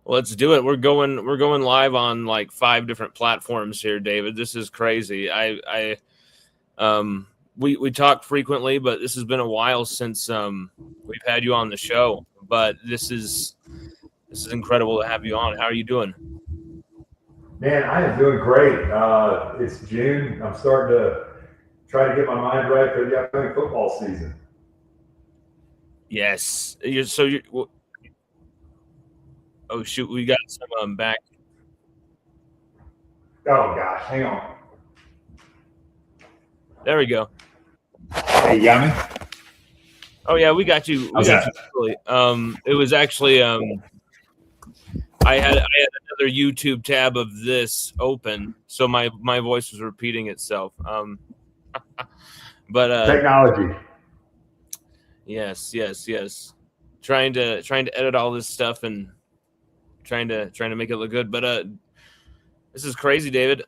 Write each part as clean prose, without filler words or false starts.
Let's do it. We're going live on like 5 different platforms here, David. This is crazy. We talk frequently, but this has been a while since we've had you on the show. But this is incredible to have you on. How are you doing? Man, I am doing great. It's June. I'm starting to try to get my mind right for the upcoming football season. Yes. Oh shoot, we got some back. Oh gosh, hang on. There we go. Hey, you got me? Oh yeah, we got you. We got you. It was actually I had another YouTube tab of this open, so my voice was repeating itself. But technology. Yes. Trying to edit all this stuff and trying to make it look good. But this is crazy, David.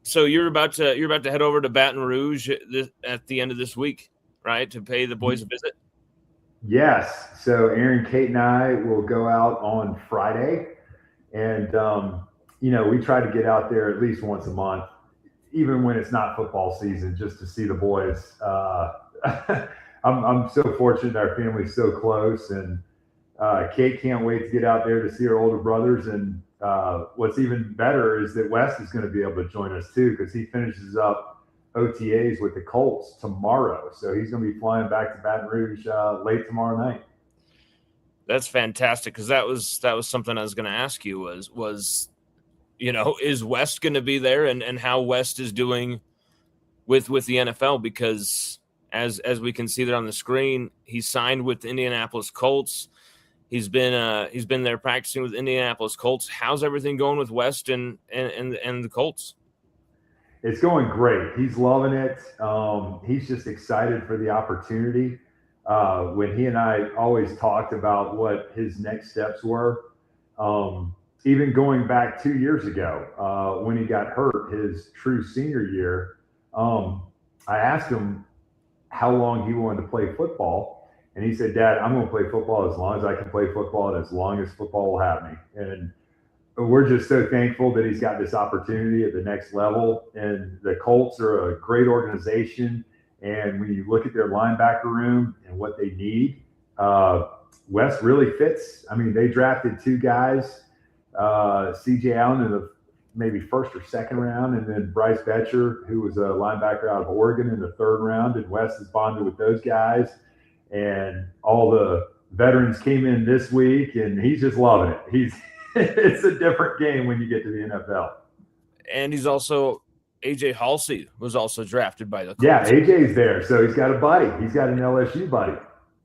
So you're about to head over to Baton Rouge at the end of this week, right? To pay the boys a visit. Yes. So Aaron, Kate, and I will go out on Friday, and we try to get out there at least once a month, even when it's not football season, just to see the boys. I'm so fortunate our family's so close, and Kate can't wait to get out there to see her older brothers. And what's even better is that Wes is going to be able to join us too, because he finishes up OTAs with the Colts tomorrow. So he's going to be flying back to Baton Rouge late tomorrow night. That's fantastic, because that was something I was going to ask you was is West going to be there, and how West is doing with the NFL, because as we can see there on the screen, he signed with the Indianapolis Colts. He's been there practicing with Indianapolis Colts. How's everything going with West and the Colts? It's going great. He's loving it. He's just excited for the opportunity. When he and I always talked about what his next steps were, even going back 2 years ago when he got hurt his true senior year, I asked him how long he wanted to play football. And he said, "Dad, I'm going to play football as long as I can play football and as long as football will have me." And we're just so thankful that he's got this opportunity at the next level. And the Colts are a great organization. And when you look at their linebacker room and what they need, West really fits. I mean, they drafted 2 guys, C.J. Allen in the maybe first or second round, and then Bryce Betcher, who was a linebacker out of Oregon, in the 3rd round. And West has bonded with those guys. And all the veterans came in this week, and he's just loving it. It's a different game when you get to the NFL. And he's also AJ Halsey was also drafted by the Colts. Yeah, AJ's there, so he's got a buddy. He's got an LSU buddy.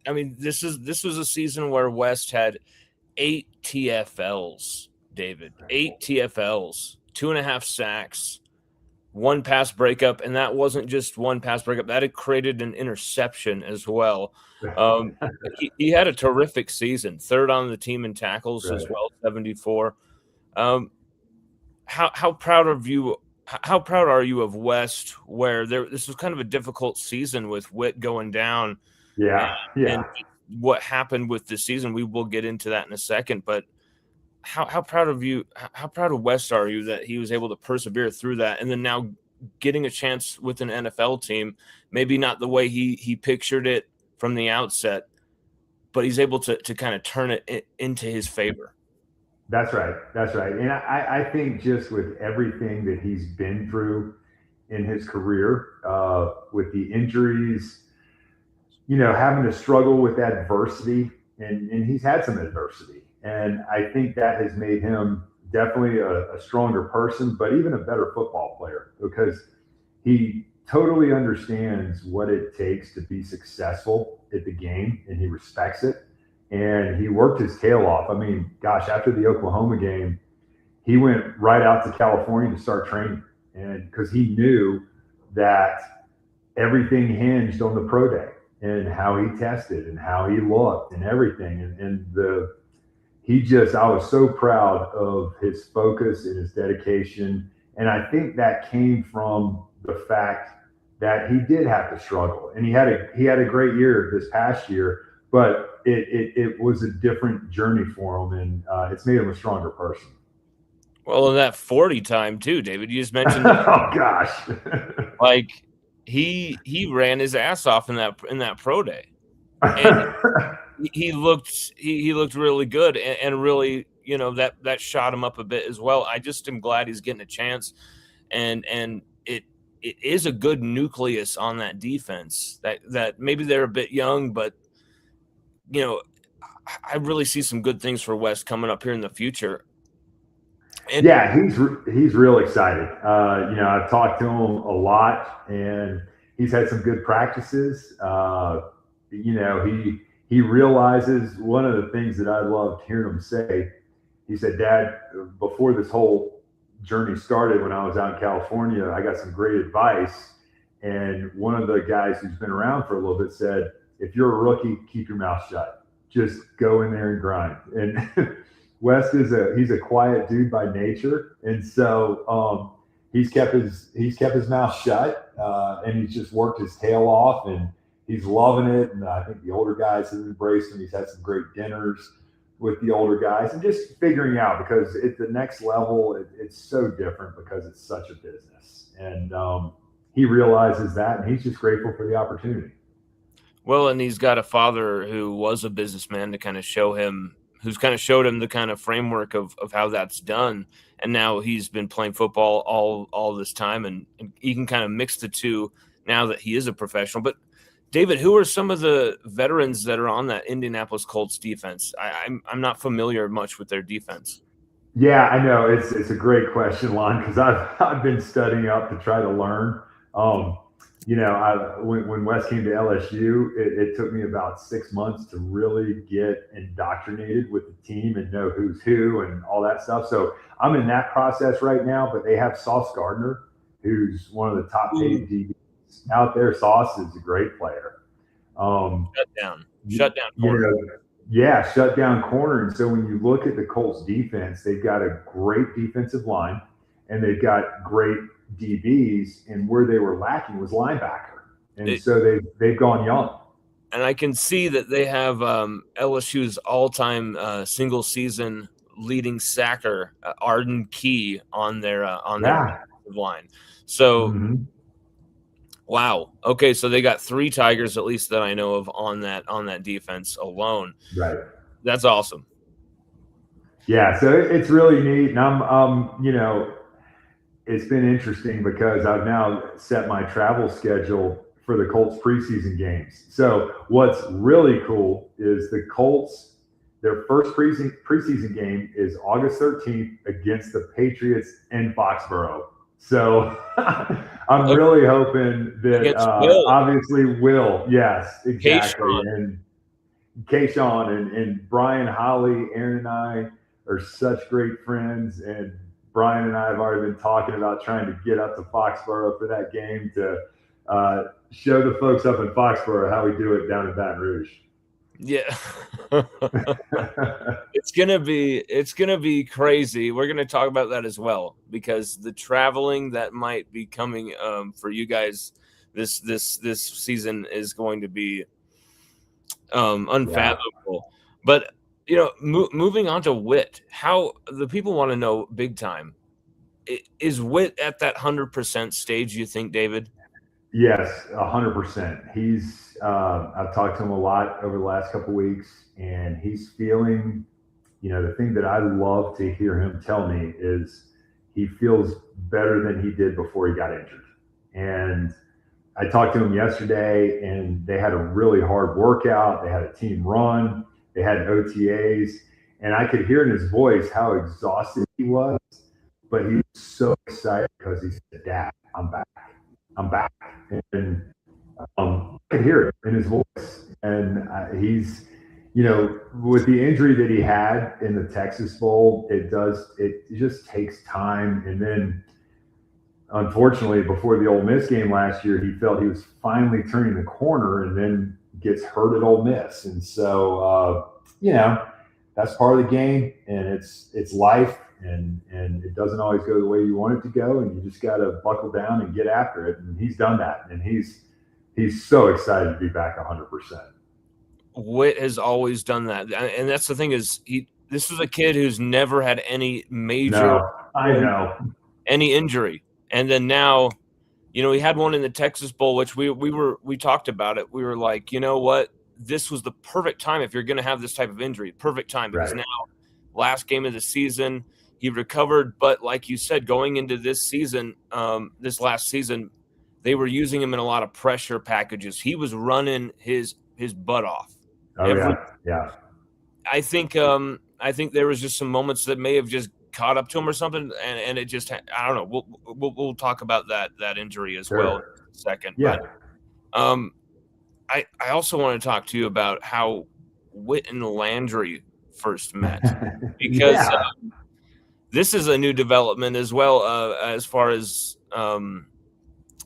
I mean, this was a season where West had 8 TFLs, David. 8 TFLs, 2.5 sacks, 1 pass breakup, and that wasn't just 1 pass breakup. That had created an interception as well. He had a terrific season, 3rd on the team in tackles as well, 74. How proud of you? How proud are you of West? Where this was kind of a difficult season with Witt going down. Yeah. And what happened with the season, we will get into that in a second. But how proud of you? How proud of West are you that he was able to persevere through that, and then now getting a chance with an NFL team, maybe not the way he pictured it from the outset, but he's able to kind of turn it into his favor. That's right. And I think just with everything that he's been through in his career, with the injuries, having to struggle with adversity, and he's had some adversity. And I think that has made him definitely a stronger person, but even a better football player, because he totally understands what it takes to be successful at the game, and he respects it. And he worked his tail off. I mean, gosh, after the Oklahoma game, he went right out to California to start training, and because he knew that everything hinged on the pro day and how he tested and how he looked and everything. I was so proud of his focus and his dedication. And I think that came from the fact that he did have to struggle, and he had a great year this past year, but it was a different journey for him, and it's made him a stronger person. Well, in that 40 time too, David, you just mentioned Oh gosh. like he ran his ass off in that pro day. And he looked really good, and really, that shot him up a bit as well. I just am glad he's getting a chance, and it is a good nucleus on that defense that maybe they're a bit young, but I really see some good things for West coming up here in the future. And yeah, he's real excited. I've talked to him a lot, and he's had some good practices. He realizes one of the things that I loved hearing him say. He said, "Dad, before this whole journey started, when I was out in California, I got some great advice. And one of the guys who's been around for a little bit said, if you're a rookie, keep your mouth shut. Just go in there and grind." And Wes he's a quiet dude by nature, and so he's kept his mouth shut, and he's just worked his tail off, and he's loving it. And I think the older guys have embraced him. He's had some great dinners with the older guys, and just figuring out, because at the next level, it's so different because it's such a business, and he realizes that, and he's just grateful for the opportunity. Well, and he's got a father who was a businessman to kind of show him, who's kind of showed him the kind of framework of how that's done. And now he's been playing football all this time, and he can kind of mix the two now that he is a professional. But David, who are some of the veterans that are on that Indianapolis Colts defense? I'm not familiar much with their defense. Yeah, I know it's a great question, Lon, because I've been studying up to try to learn. When Wes came to LSU, it took me about 6 months to really get indoctrinated with the team and know who's who and all that stuff. So I'm in that process right now. But they have Sauce Gardner, who's one of the top paid DBs out there. Sauce is a great player. Shut down corner. Shut down corner. And so when you look at the Colts defense, they've got a great defensive line, and they've got great DBs, and where they were lacking was linebacker. And so they've gone young. And I can see that they have LSU's all-time single season leading sacker, Arden Key, on their line. So wow. Okay, so they got 3 Tigers, at least that I know of, on that defense alone. Right. That's awesome. Yeah, so it's really neat. And it's been interesting because I've now set my travel schedule for the Colts preseason games. So what's really cool is the Colts, their first preseason game is August 13th against the Patriots in Foxborough. So I'm really hoping that obviously Will, yes, exactly. And Kayshawn and Brian Holly, Aaron and I are such great friends, and Brian and I have already been talking about trying to get up to Foxborough for that game to show the folks up in Foxborough how we do it down in Baton Rouge. Yeah. It's gonna be crazy. We're gonna talk about that as well, because the traveling that might be coming for you guys this season is going to be unfathomable. Yeah. But moving on to Witt, how the people want to know big time, is Witt at that 100% stage, you think, David? Yes, 100%. He's I've talked to him a lot over the last couple of weeks, and he's feeling, the thing that I love to hear him tell me is he feels better than he did before he got injured. And I talked to him yesterday, and they had a really hard workout. They had a team run. They had OTAs, and I could hear in his voice how exhausted he was, but he was so excited because he said, "Dad, I'm back. I'm back." And I could hear it in his voice. And he's, with the injury that he had in the Texas Bowl, it just takes time. And then, unfortunately, before the Ole Miss game last year, he felt he was finally turning the corner, and then gets hurt at Ole Miss. And so, that's part of the game, and it's life, and it doesn't always go the way you want it to go, and you just got to buckle down and get after it. And he's done that, and he's so excited to be back 100%. Witt has always done that, and that's the thing is this is a kid who's never had any major No, I know. any injury, and then now, he had one in the Texas Bowl, which we talked about it. We were like, you know what, this was the perfect time if you're going to have this type of injury, perfect time, because Right. now last game of the season he recovered, but like you said, going into this season, this last season, they were using him in a lot of pressure packages. He was running his butt off. Oh yeah. I think there was just some moments that may have just caught up to him or something, and it just, I don't know. We'll talk about that injury as well in Sure. a second. Yeah. But I also want to talk to you about how Witt and Landry first met, because Yeah. this is a new development as well, as far as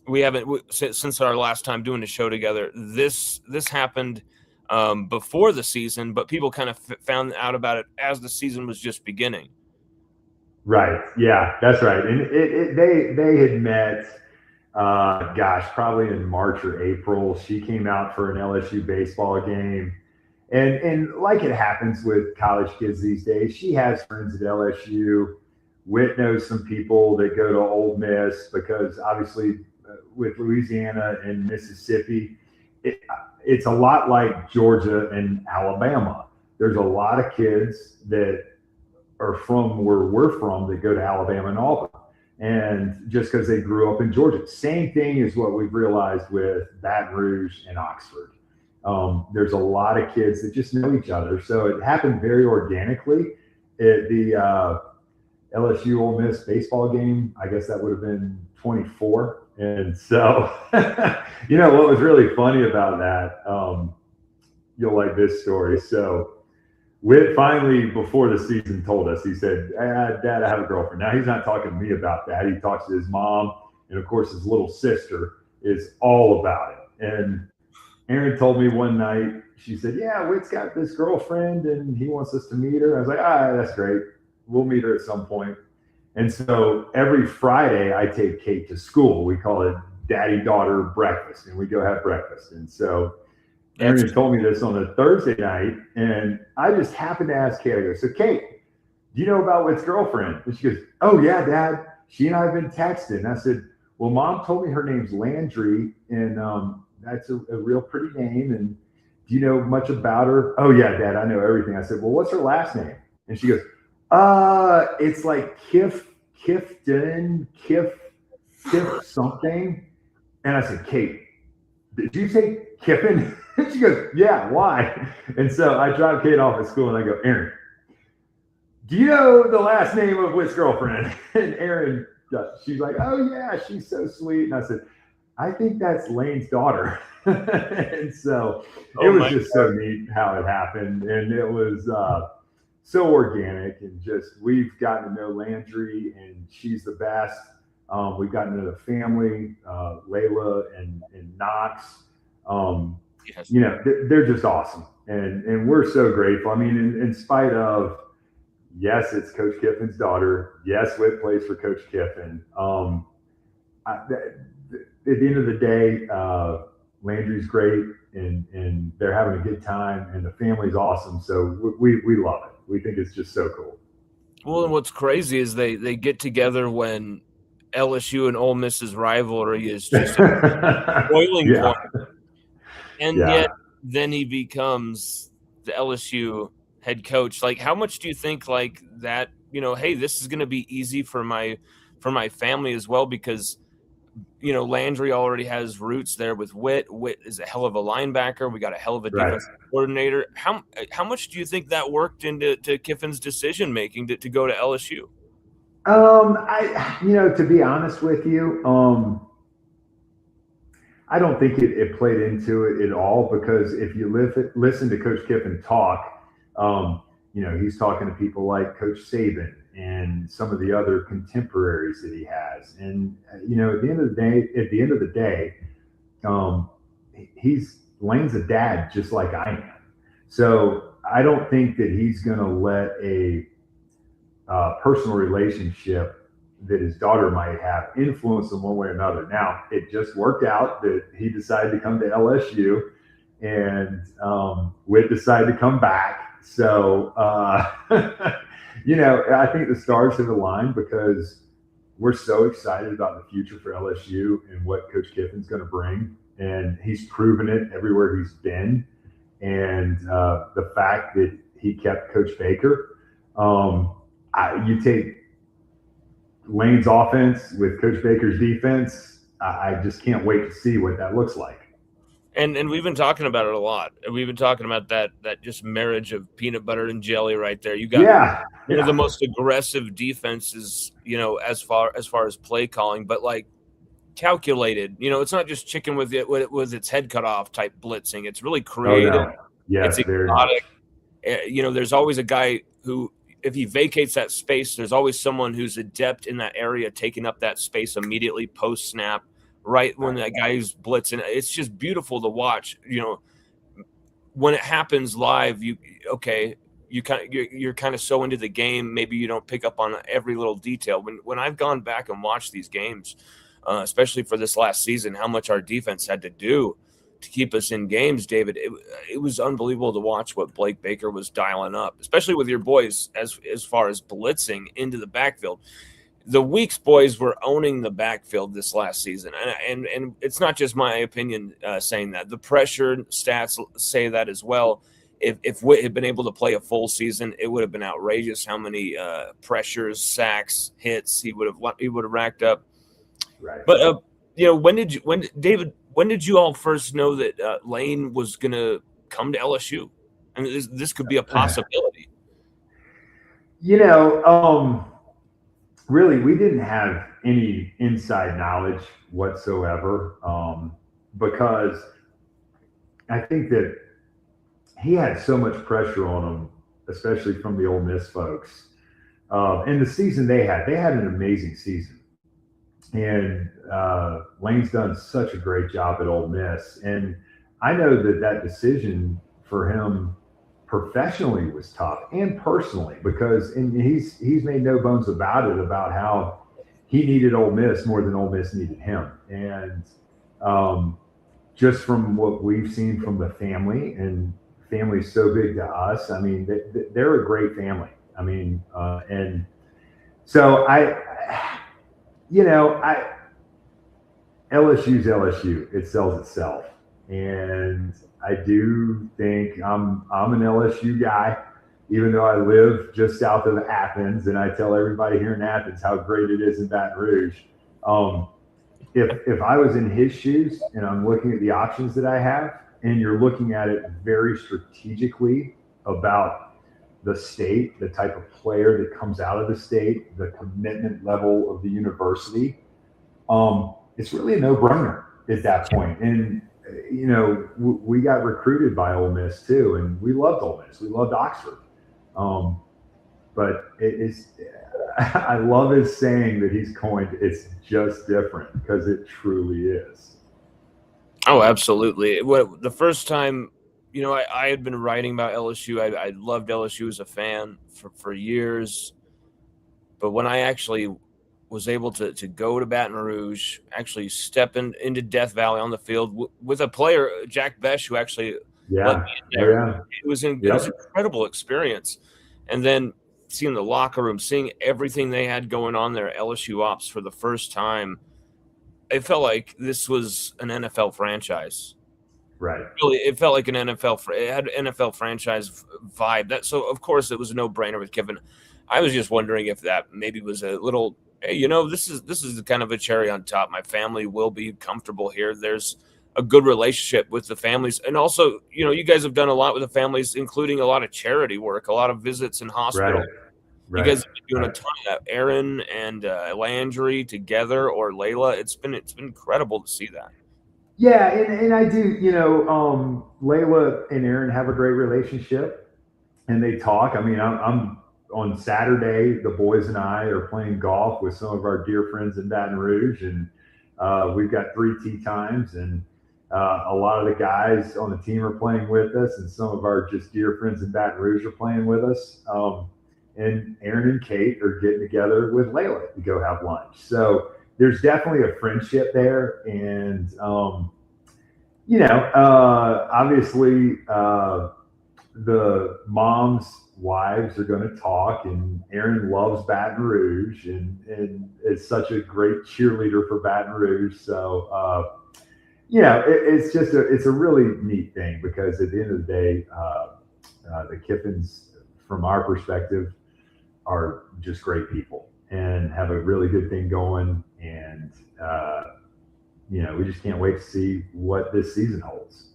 we haven't since our last time doing the show together. This happened before the season, but people kind of found out about it as the season was just beginning. Right. Yeah, that's right. And they had met, probably in March or April. She came out for an LSU baseball game. And like it happens with college kids these days, she has friends at LSU. Witt knows some people that go to Ole Miss because obviously with Louisiana and Mississippi, it's a lot like Georgia and Alabama. There's a lot of kids that are from where we're from that go to Alabama and Auburn. And just because they grew up in Georgia. Same thing is what we've realized with Baton Rouge and Oxford. There's a lot of kids that just know each other. So it happened very organically at the LSU Ole Miss baseball game. I guess that would have been 24. And so, what was really funny about that, you'll like this story. So Witt finally, before the season, told us, he said, Dad, I have a girlfriend. Now, he's not talking to me about that. He talks to his mom. And, of course, his little sister is all about it. And Erin told me one night, she said, yeah, Witt's got this girlfriend, and he wants us to meet her. I was like, that's great. We'll meet her at some point. And so every Friday, I take Kate to school. We call it daddy-daughter breakfast, and we go have breakfast. And so Erin told me this on a Thursday night, and I just happened to ask Kate. I go, so Kate, do you know about Witt's girlfriend? And she goes, oh, yeah, Dad. She and I have been texting. And I said, well, Mom told me her name's Landry, and that's a real pretty name. And do you know much about her? Oh, yeah, Dad, I know everything. I said, well, what's her last name? And she goes, it's like Kifton, Kif something. And I said, Kate, did you say Kiffin? And she goes, yeah, why? And so I dropped Kate off at school and I go, Erin, do you know the last name of Witt's girlfriend? And Erin, she's like, oh yeah, she's so sweet. And I said, I think that's Lane's daughter. And so it was just so neat how it happened. And it was so organic, and just, we've gotten to know Landry, and she's the best. We've gotten to know the family, Layla and Knox. Yes. They're just awesome. And we're so grateful. I mean, in spite of, yes, it's Coach Kiffin's daughter. Yes, Witt plays for Coach Kiffin. At the end of the day, Landry's great, and they're having a good time, and the family's awesome. So we love it. We think it's just so cool. Well, and what's crazy is they get together when LSU and Ole Miss's rivalry is just a boiling point. And yet then he becomes the LSU head coach. Like, how much do you think like that, hey, this is going to be easy for my family as well, because Landry already has roots there with Witt. Witt is a hell of a linebacker. We got a hell of a defensive coordinator. How much do you think that worked into Kiffin's decision making to go to LSU? To be honest with you, I don't think it played into it at all, because if you listen to Coach Kiffin talk, he's talking to people like Coach Saban and some of the other contemporaries that he has. And, at the end of the day, Lane's a dad just like I am. So I don't think that he's going to let a personal relationship that his daughter might have influence him one way or another. Now, it just worked out that he decided to come to LSU. and Witt decided to come back. So, I think the stars have aligned because we're so excited about the future for LSU and what Coach Kiffin's going to bring. And he's proven it everywhere he's been. And the fact that he kept Coach Baker, you take Lane's offense with Coach Baker's defense, I just can't wait to see what that looks like. And we've been talking about it a lot. We've been talking about that just marriage of peanut butter and jelly right there. You got one of the most aggressive defenses, as far as play calling, but like calculated. It's not just chicken with its head cut off type blitzing. It's really creative. Oh, no. Yes, it's exotic. There's always a guy who, if he vacates that space, there's always someone who's adept in that area taking up that space immediately post snap, right when that guy's blitzing. It's just beautiful to watch. When it happens live, you're kind of so into the game, maybe you don't pick up on every little detail. When I've gone back and watched these games, especially for this last season, how much our defense had to do to keep us in games, David, it was unbelievable to watch what Blake Baker was dialing up, especially with your boys as far as blitzing into the backfield. The Weeks boys were owning the backfield this last season, and it's not just my opinion saying that. The pressure stats say that as well. If Witt had been able to play a full season, it would have been outrageous how many pressures, sacks, hits he would have racked up. Right. But when did you all first know that Lane was going to come to LSU? I mean, this could be a possibility. Really, we didn't have any inside knowledge whatsoever, because I think that he had so much pressure on him, especially from the Ole Miss folks. And the season they had an amazing season. And Lane's done such a great job at Ole Miss. And I know that decision for him professionally was tough and personally, because he's made no bones about it, about how he needed Ole Miss more than Ole Miss needed him. And just from what we've seen from the family, and family's so big to us, I mean, they're a great family. I mean, and so LSU's LSU. It sells itself. And I do think I'm an LSU guy, even though I live just south of Athens, and I tell everybody here in Athens how great it is in Baton Rouge. If I was in his shoes and I'm looking at the options that I have, and you're looking at it very strategically about the state, the type of player that comes out of the state, the commitment level of the university, it's really a no-brainer at that point. And we got recruited by Ole Miss too, and we loved Ole Miss. We loved Oxford. But I love his saying that he's coined, it's just different, because it truly is. Oh, absolutely. The first time, I had been writing about LSU. I loved LSU as a fan for years. But when I actually was able to go to Baton Rouge, actually step into Death Valley on the field with a player, Jack Besh, who actually let me in there. Yeah. It was an incredible experience. And then seeing the locker room, seeing everything they had going on there, LSU Ops for the first time, it felt like this was an NFL franchise. Right. Really, it felt like an NFL. It had an NFL franchise vibe. So of course it was a no-brainer with Kiffin. I was just wondering if that maybe was a little, hey, this is kind of a cherry on top. My family will be comfortable here. There's a good relationship with the families, and also, you guys have done a lot with the families, including a lot of charity work, a lot of visits in hospital. Right. You guys have been doing a ton of that. Aaron and Landry together, or Layla. It's been incredible to see that. Yeah, and I do. Layla and Aaron have a great relationship, and they talk. I mean, I'm on Saturday, the boys and I are playing golf with some of our dear friends in Baton Rouge, and we've got 3 tee times, and a lot of the guys on the team are playing with us, and some of our just dear friends in Baton Rouge are playing with us. And Aaron and Kate are getting together with Layla to go have lunch. So there's definitely a friendship there, and Obviously, the moms' wives are going to talk, and Aaron loves Baton Rouge, and is such a great cheerleader for Baton Rouge. So, it's a really neat thing because at the end of the day, the Kiffins, from our perspective, are just great people and have a really good thing going. And, we just can't wait to see what this season holds.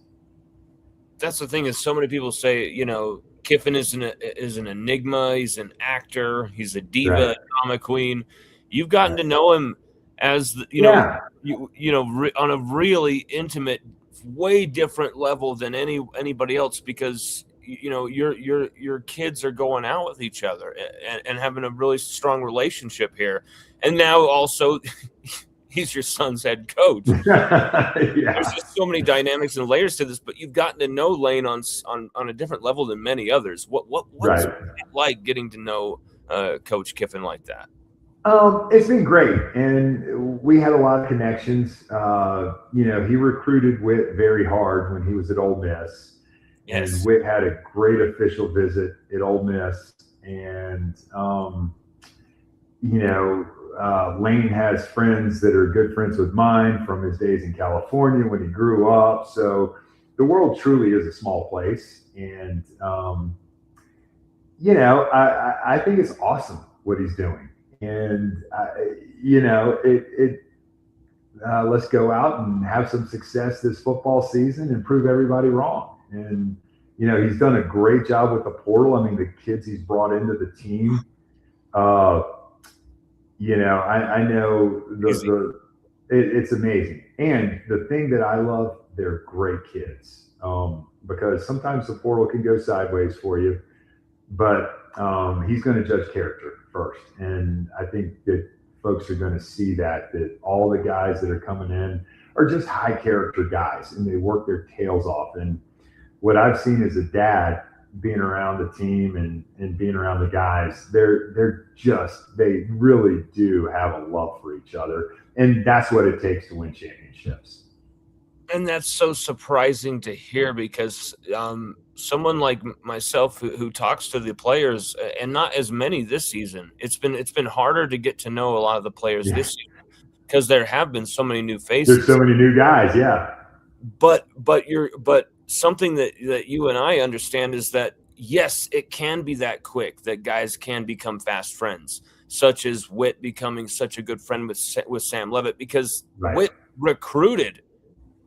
That's the thing is so many people say, Kiffin is an enigma. He's an actor. He's a diva, Right. a drama queen. You've gotten Right. to know him as Yeah. on a really intimate, way different level than anybody else because your kids are going out with each other and having a really strong relationship here, and now also he's your son's head coach. There's Yeah. just so many dynamics and layers to this, but you've gotten to know Lane on a different level than many others. What's Right. it like getting to know Coach Kiffin like that? It's been great, and we had a lot of connections. He recruited Witt very hard when he was at Ole Miss, and Yes. Witt had a great official visit at Ole Miss. And Lane has friends that are good friends with mine from his days in California when he grew up. So the world truly is a small place, and I think it's awesome what he's doing. And let's go out and have some success this football season and prove everybody wrong. And he's done a great job with the portal. I mean, the kids he's brought into the team. I know it's amazing. And the thing that I love, they're great kids. Because sometimes the portal can go sideways for you, but he's going to judge character first. And I think that folks are going to see that all the guys that are coming in are just high character guys and they work their tails off. And what I've seen as a dad being around the team and being around the guys, they really do have a love for each other. And that's what it takes to win championships. And that's so surprising to hear because someone like myself who talks to the players, and not as many this season, it's been harder to get to know a lot of the players Yeah. this season because there have been so many new There's faces. so many new guys. Yeah. But something that you and I understand is that yes, it can be that quick that guys can become fast friends, such as Witt becoming such a good friend with Sam Levitt because Right. Witt recruited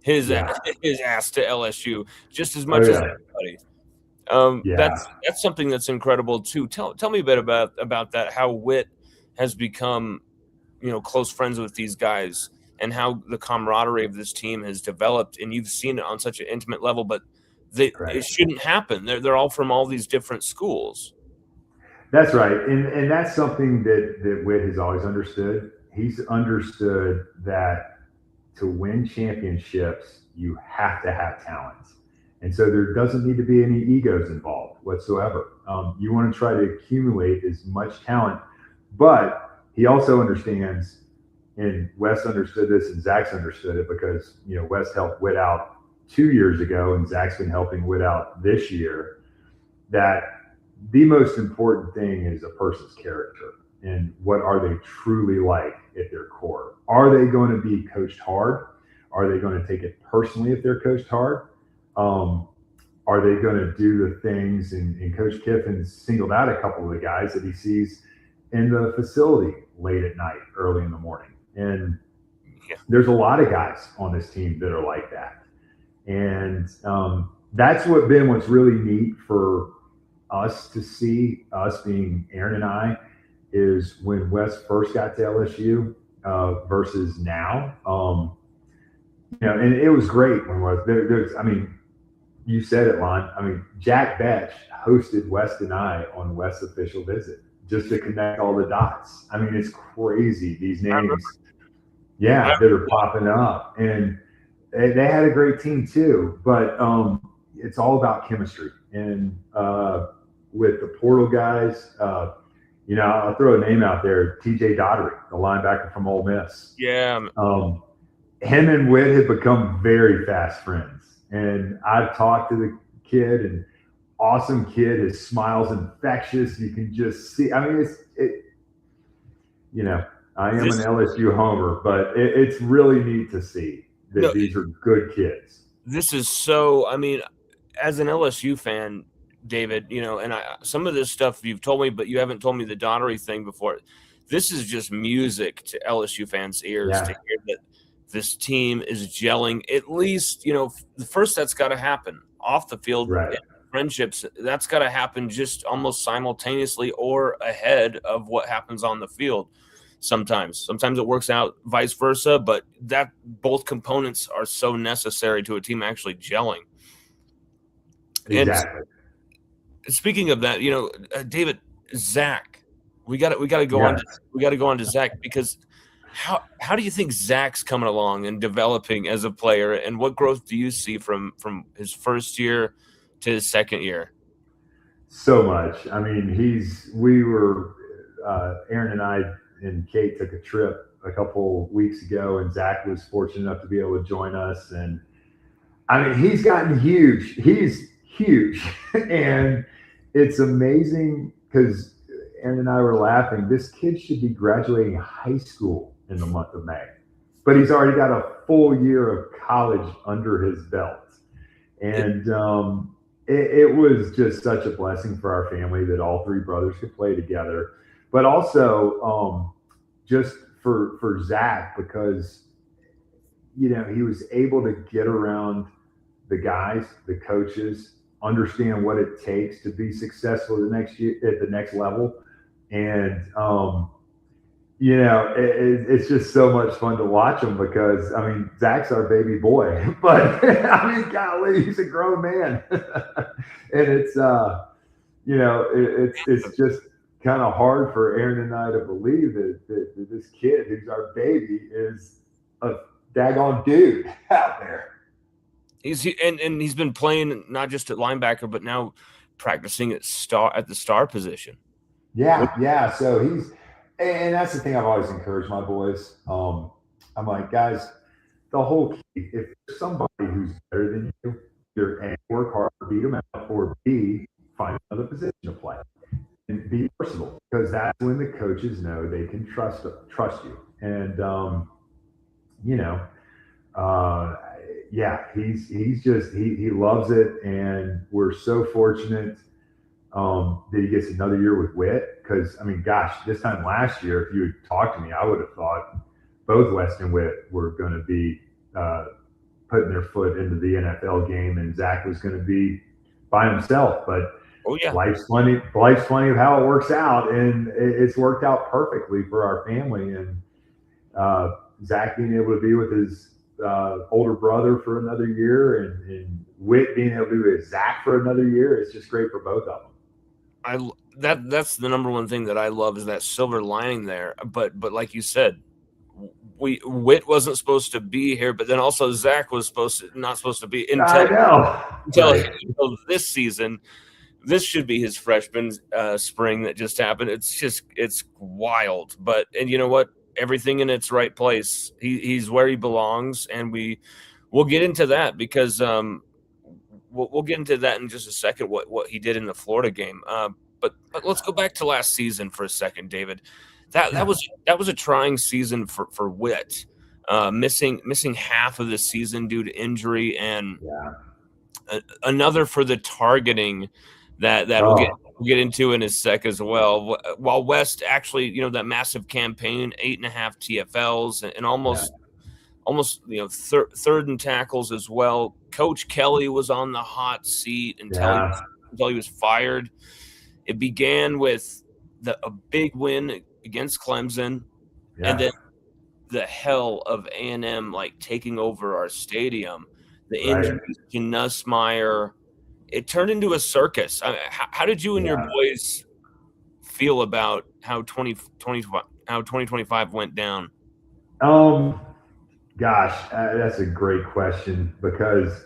his Yeah. his ass to LSU just as Oh, much as yeah. anybody. Yeah. That's something that's incredible too. Tell me a bit about that. How Witt has become close friends with these guys and how the camaraderie of this team has developed, and you've seen it on such an intimate level. But Right. it shouldn't happen. They're all from all these different schools. That's right. And that's something that Witt has always understood. He's understood that to win championships, you have to have talent. And so there doesn't need to be any egos involved whatsoever. You want to try to accumulate as much talent, but he also understands, and Wes understood this, and Zach's understood it because Wes helped Witt out 2 years ago, and Zach's been helping Witt out this year. That the most important thing is a person's character and what are they truly like at their core. Are they going to be coached hard? Are they going to take it personally if they're coached hard? Are they going to do the things? And Coach Kiffin singled out a couple of the guys that he sees in the facility late at night, early in the morning. And there's a lot of guys on this team that are like that. And that's what's really neat for us to see, us being Aaron and I, is when Wes first got to LSU versus now. And it was great when Wes, you said it, Lon. I mean, Jack Betch hosted West and I on West's official visit just to connect all the dots. I mean, it's crazy, these names, that are popping up. And they had a great team too, but it's all about chemistry. And with the portal guys, I'll throw a name out there, TJ Dottery, the linebacker from Ole Miss. Yeah. him and Witt have become very fast friends. And I've talked to the kid, and awesome kid. His smile's infectious. You can just see. I mean, you know, I am an This LSU homer, but it's really neat to see that no, these are good kids. this is so. I mean, as an LSU fan, David, and some of this stuff you've told me, but you haven't told me the Donnery thing before. This is just music to LSU fans' ears to Yeah, hear that this team is gelling. At least, the first that's got to happen off the field. right. Friendships, that's got to happen just almost simultaneously or ahead of what happens on the field. Sometimes it works out vice versa, but that both components are so necessary to a team actually gelling. And Exactly. speaking of that, David, Zach, we got to go on. Yes. We got to go on to Zach, because how do you think Zach's coming along and developing as a player, and what growth do you see from his first year to his second year? So much. I mean, we were, Aaron and I and Kate took a trip a couple weeks ago, and Zach was fortunate enough to be able to join us. And I mean, he's gotten huge. He's huge. And it's amazing because Aaron and I were laughing. This kid should be graduating high school in the month of May, but he's already got a full year of college under his belt. And it was just such a blessing for our family that all three brothers could play together. But also, just for Zach, because he was able to get around the guys, the coaches, understand what it takes to be successful the next year at the next level. And it's just so much fun to watch him, because I mean, Zach's our baby boy, but I mean, golly, he's a grown man. And it's just kind of hard for Aaron and I to believe that this kid who's our baby is a daggone dude out there. And he's been playing not just at linebacker, but now practicing at the star position. Yeah. So and that's the thing I've always encouraged my boys. I'm like, guys, the whole key, if there's somebody who's better than you, either A, work hard, beat them out, or B, find another position to play and be versatile, because that's when the coaches know they can trust you. And you know, yeah, he's just he loves it, and we're so fortunate that he gets another year with Witt. Because I mean, gosh, this time last year, if you had talked to me, I would have thought both West and Witt were going to be putting their foot into the NFL game, and Zach was going to be by himself. But oh yeah, life's funny. Life's funny of how it works out, and it's worked out perfectly for our family. And Zach being able to be with his older brother for another year, and Witt being able to be with Zach for another year, it's just great for both of them. That's the number one thing that I love, is that silver lining there. But like you said, Witt wasn't supposed to be here, but then also Zach was not supposed to be I know. until this season. This should be his freshman spring that just happened. It's wild. But and you know what? Everything in its right place. He's where he belongs, and we'll get into that, because we'll get into that in just a second. What he did in the Florida game. But let's go back to last season for a second, David. That was a trying season for Witt, missing half of the season due to injury, and another for the targeting that we'll get into in a sec as well. While West actually, that massive campaign, 8.5 TFLs and almost third in tackles as well. Coach Kelly was on the hot seat until he was fired. It began with a big win against Clemson, and then the hell of A&M taking over our stadium. The injuries to Nussmeier, it turned into a circus. How did you and your boys feel about how 2025 went down? Gosh, that's a great question, because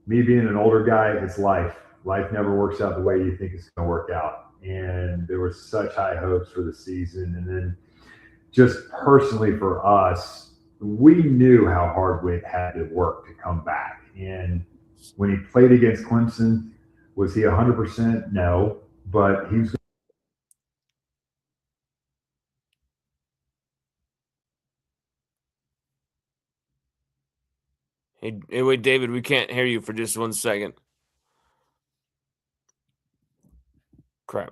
me being an older guy, it's life. Life never works out the way you think it's going to work out. And there were such high hopes for the season. And then just personally for us, we knew how hard Witt had to work to come back. And when he played against Clemson, was he 100%? No, but he was. Hey, wait, David, we can't hear you for just 1 second. Crap.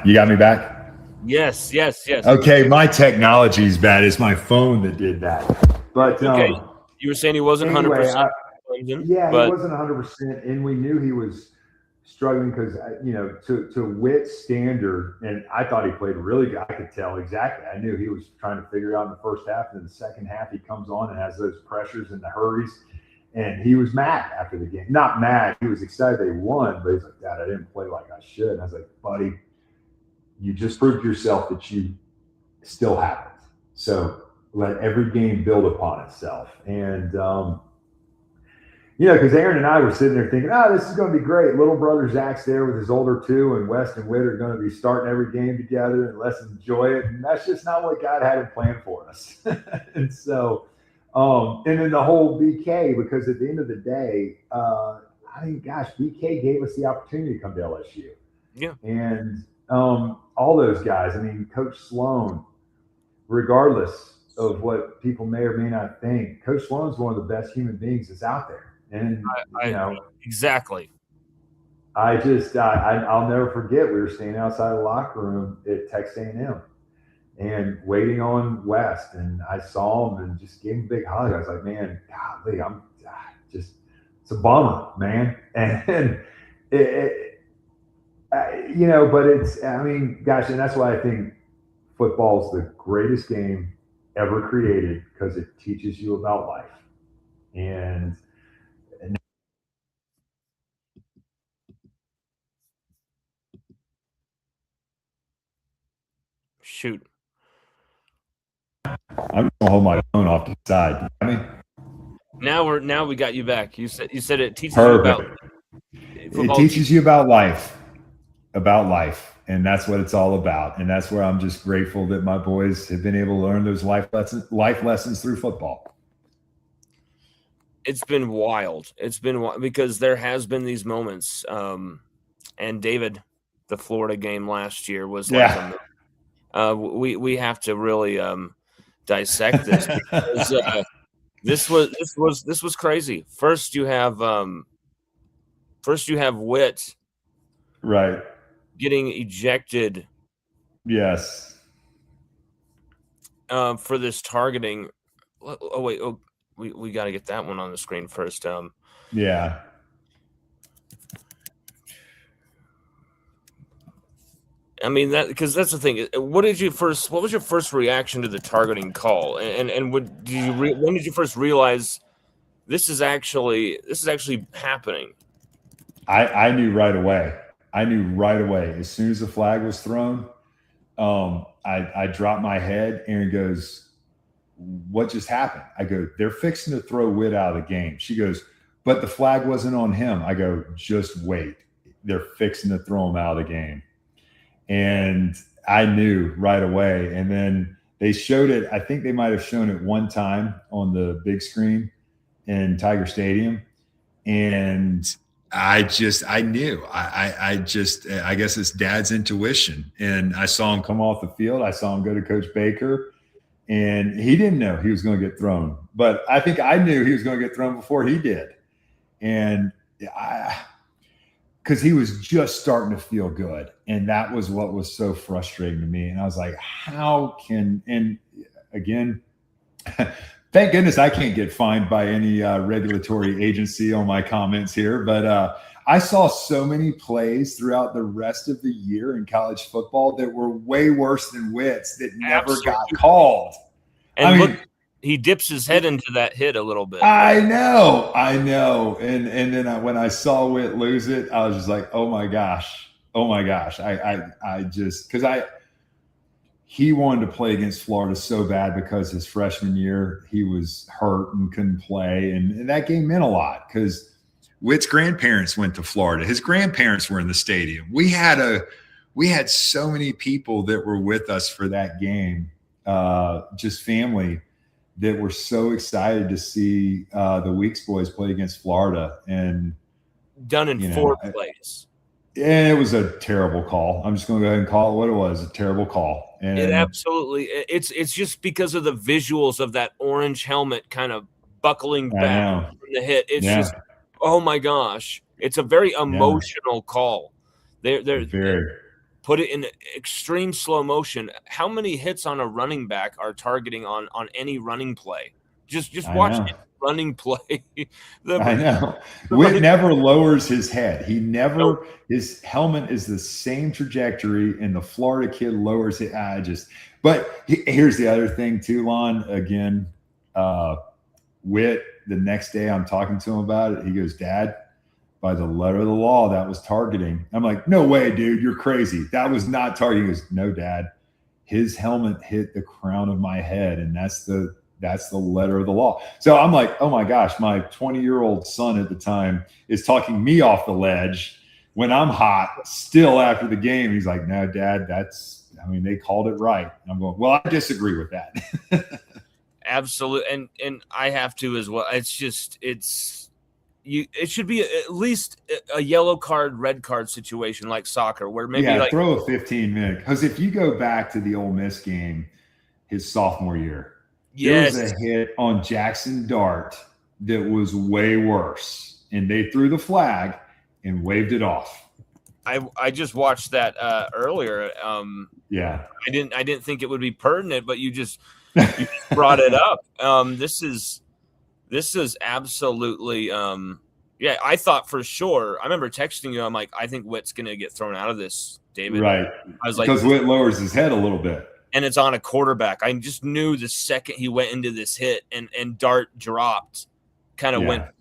You got me back? Yes. Okay, my technology is bad. It's my phone that did that. But Okay, you were saying he wasn't anyway, 100%. Clemson, yeah, he but wasn't 100%, and we knew he was struggling because to Witt's standard, and I thought he played really good. I could tell exactly. I knew he was trying to figure it out in the first half, and in the second half, he comes on and has those pressures and the hurries, and he was mad after the game. Not mad. He was excited they won, but he's like, "Dad, I didn't play like I should." And I was like, "Buddy, you just proved to yourself that you still haven't. So let every game build upon itself." And because Aaron and I were sitting there thinking, "Oh, this is going to be great. Little brother Zach's there with his older two, and West and Witt are going to be starting every game together, and let's enjoy it." And that's just not what God had in plan for us. And so, and then the whole BK, because at the end of the day, I mean, gosh, BK gave us the opportunity to come to LSU. yeah, And all those guys. I mean, Coach Sloan, regardless of what people may or may not think, Coach Sloan's one of the best human beings that's out there. And exactly. I'll never forget. We were standing outside the locker room at Texas A&M and waiting on West, and I saw him and just gave him a big hug. I was like, "Man, golly, I'm just it's a bummer, man." And it, but it's, I mean, gosh, and that's why I think football's the greatest game ever created because it teaches you about life. And Shoot. I'm gonna hold my phone off to the side. I mean, Now we got you back. You said it teaches you about perfect. It football. teaches you about life, and that's what it's all about. And that's where I'm just grateful that my boys have been able to learn those life lessons through football. It's been wild. It's been because there has been these moments. And David, the Florida game last year was like we have to really dissect this because this was crazy. First you have Witt Right. getting ejected Yes. for this targeting. Oh wait, we got to get that one on the screen first. Yeah. I mean because that's the thing. What was your first reaction to the targeting call? And when did you first realize this is actually happening? I knew right away. As soon as the flag was thrown, I dropped my head. Aaron goes, "What just happened?" I go, "They're fixing to throw Witt out of the game." She goes, "But the flag wasn't on him." I go, "Just wait. They're fixing to throw him out of the game." And I knew right away. And then they showed it. I think they might have shown it one time on the big screen in Tiger Stadium. And I knew. I guess it's dad's intuition. And I saw him come off the field. I saw him go to Coach Baker. And he didn't know he was going to get thrown. But I think I knew he was going to get thrown before he did. And because he was just starting to feel good. And that was what was so frustrating to me. And I was like, how can, and again, thank goodness I can't get fined by any regulatory agency on my comments here. But I saw so many plays throughout the rest of the year in college football that were way worse than Witt's that never got called. And look, he dips his head into that hit a little bit. I know. And then when I saw Witt lose it, I was just like, oh my gosh. I just, because he wanted to play against Florida so bad because his freshman year he was hurt and couldn't play. And that game meant a lot because Witt's grandparents went to Florida. His grandparents were in the stadium. We had we had so many people that were with us for that game, just family, that were so excited to see the Weeks boys play against Florida. And Done in 4 plays. And it was a terrible call. I'm just going to go ahead and call it what it was, a terrible call. And it absolutely, it's just because of the visuals of that orange helmet kind of buckling back from the hit. It's just, oh my gosh, it's a very emotional call. They're put it in extreme slow motion. How many hits on a running back are targeting on any running play? Just watch it. Running play. I know. Witt never lowers his head. He never, his helmet is the same trajectory, and the Florida kid lowers it. But here's the other thing too, Lon. Again, Witt, the next day I'm talking to him about it. He goes, Dad, by the letter of the law, that was targeting. I'm like, no way, dude. You're crazy. That was not targeting. He goes, no, Dad. His helmet hit the crown of my head, and that's the letter of the law. So I'm like, oh my gosh, my 20-year-old son at the time is talking me off the ledge when I'm hot still after the game. He's like, no, Dad, they called it right. And I'm going, well, I disagree with that. Absolutely. And I have to as well. It should be at least a yellow card, red card situation like soccer, where maybe throw a 15-minute. Because if you go back to the Ole Miss game, his sophomore year, there was a hit on Jackson Dart that was way worse, and they threw the flag and waved it off. I just watched that earlier. I didn't think it would be pertinent, but you just brought it up. This is absolutely I thought for sure. I remember texting you. I'm like, I think Witt's going to get thrown out of this, David. Right. I was like, because Witt lowers his head a little bit. And it's on a quarterback. I just knew the second he went into this hit and Dart dropped, Dart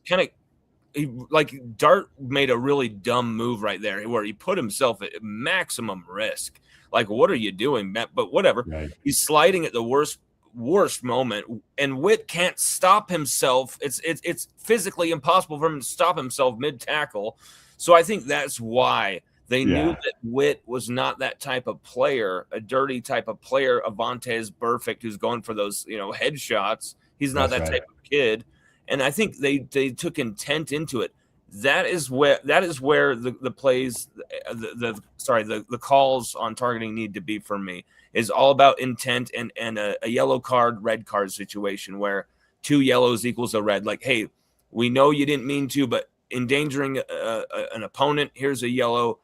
made a really dumb move right there where he put himself at maximum risk. Like, what are you doing, Matt? But whatever. Right. He's sliding at the worst moment, and Witt can't stop himself. It's physically impossible for him to stop himself mid-tackle. So I think that's why they knew that Witt was not that type of player, a dirty type of player. Avante is perfect, who's going for those, headshots. He's not that type of kid. And I think they took intent into it. That is where the plays, the calls on targeting need to be for me. Is all about intent and a yellow card, red card situation where 2 yellows equals a red. Like, hey, we know you didn't mean to, but endangering an opponent, here's a yellow.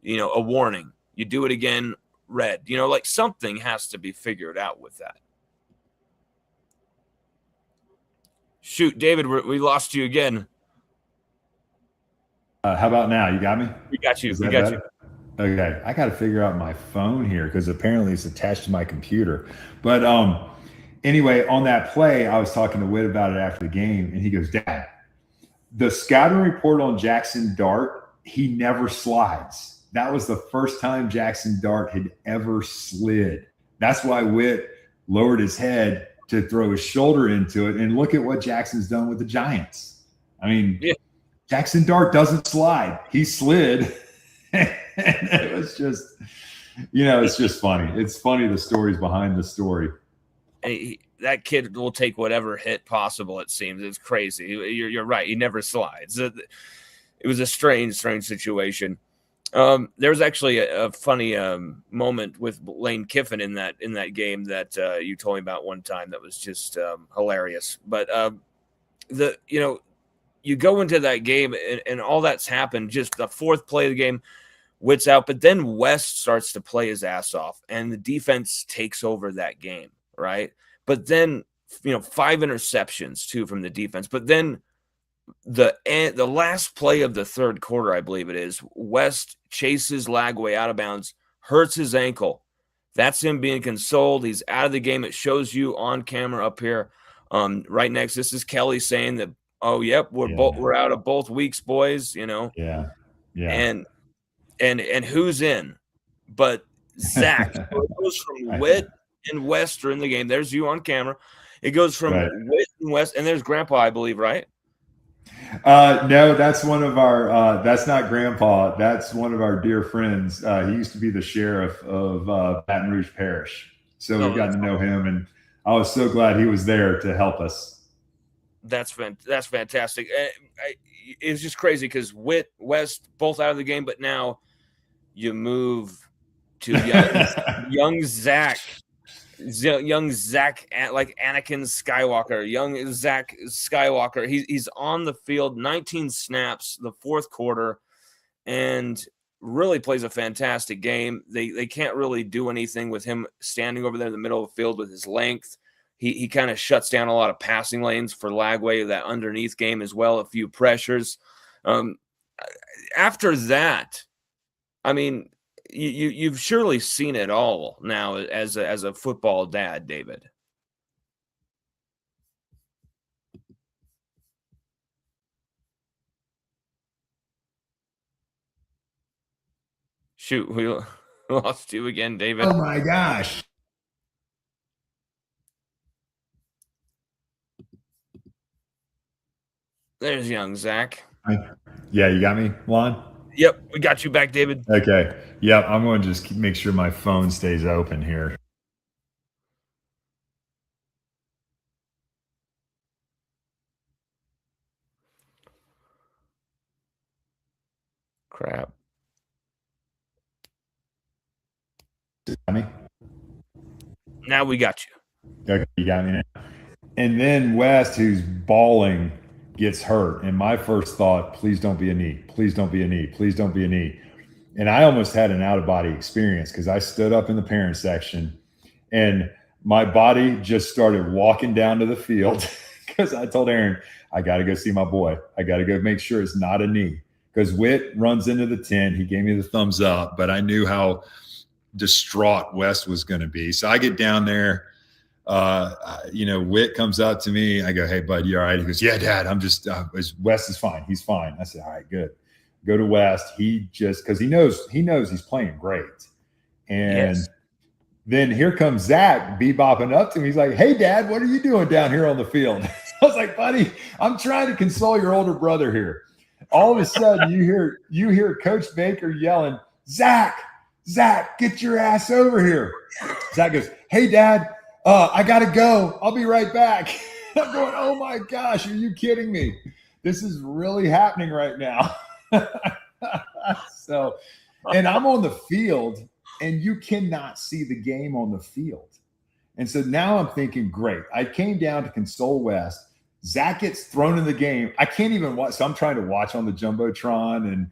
A warning. You do it again, red. Like something has to be figured out with that. Shoot, David, we lost you again. How about now? You got me? We got you. We got you. Okay. I got to figure out my phone here because apparently it's attached to my computer. But anyway, on that play, I was talking to Witt about it after the game, and he goes, Dad, the scouting report on Jackson Dart, he never slides. That was the first time Jackson Dart had ever slid. That's why Witt lowered his head to throw his shoulder into it. And look at what Jackson's done with the Giants. I mean, Jackson Dart doesn't slide. He slid. And it was just, it's just funny. It's funny, the stories behind the story. That kid will take whatever hit possible, it seems. It's crazy. You're right. He never slides. It was a strange situation. There was actually a funny moment with Lane Kiffin in that game that you told me about one time that was just hilarious. But you go into that game and all that's happened. Just the fourth play of the game, Witt's out, but then West starts to play his ass off, and the defense takes over that game, right? But then 5 interceptions too from the defense, but then the last play of the third quarter, I believe it is, West chases Lagway out of bounds, hurts his ankle. That's him being consoled. He's out of the game. It shows you on camera up here, right next. This is Kelly saying that, oh, yep, we're out of both weeks, boys. Yeah. And who's in? But Zach. So it goes from Witt and West are in the game. There's you on camera. It goes from Witt and West, and there's Grandpa, I believe, right? No, that's one of our. That's not Grandpa. That's one of our dear friends. He used to be the sheriff of Baton Rouge Parish, so we've Oh, gotten to know him, and I was so glad he was there to help us. that's fantastic. It's just crazy because Witt, West, both out of the game, but now you move to young Zach, young Zach, like Anakin Skywalker, young Zach Skywalker. He's on the field, 19 snaps, the fourth quarter, and really plays a fantastic game. They can't really do anything with him standing over there in the middle of the field with his length. He kind of shuts down a lot of passing lanes for Lagway, that underneath game as well, a few pressures. Um, After that, I mean, you've surely seen it all now as a football dad, David. Shoot, we lost you again, David. Oh my gosh! There's young Zach. Yeah, you got me, Juan. Yep, we got you back, David. Okay. Yep. I'm going to just make sure my phone stays open here. Crap. Got me? Now we got you. Okay, you got me now. And then West, who's bawling, gets hurt. And my first thought, please don't be a knee. Please don't be a knee. Please don't be a knee. And I almost had an out of body experience because I stood up in the parent section and my body just started walking down to the field because I told Aaron, I got to go see my boy. I got to go make sure it's not a knee. Because Witt runs into the tent. He gave me the thumbs up, but I knew how distraught West was going to be. So I get down there. Witt comes up to me. I go, "Hey, bud, you all right?" He goes, "Yeah, Dad. I'm just West is fine. He's fine." I said, "All right, good." Go to West. He just because he knows he's playing great. And Yes. then here comes Zach bebopping up to me. He's like, "Hey, Dad, what are you doing down here on the field?" I was like, "Buddy, I'm trying to console your older brother here." All of a sudden, you hear Coach Baker yelling, "Zach, Zach, get your ass over here!" Zach goes, "Hey, Dad, I gotta go. I'll be right back." I'm going, "Oh my gosh, are you kidding me? This is really happening right now." So, and I'm on the field, and you cannot see the game on the field. And so now I'm thinking, great. I came down to console West. Zach gets thrown in the game. I can't even watch. So I'm trying to watch on the Jumbotron and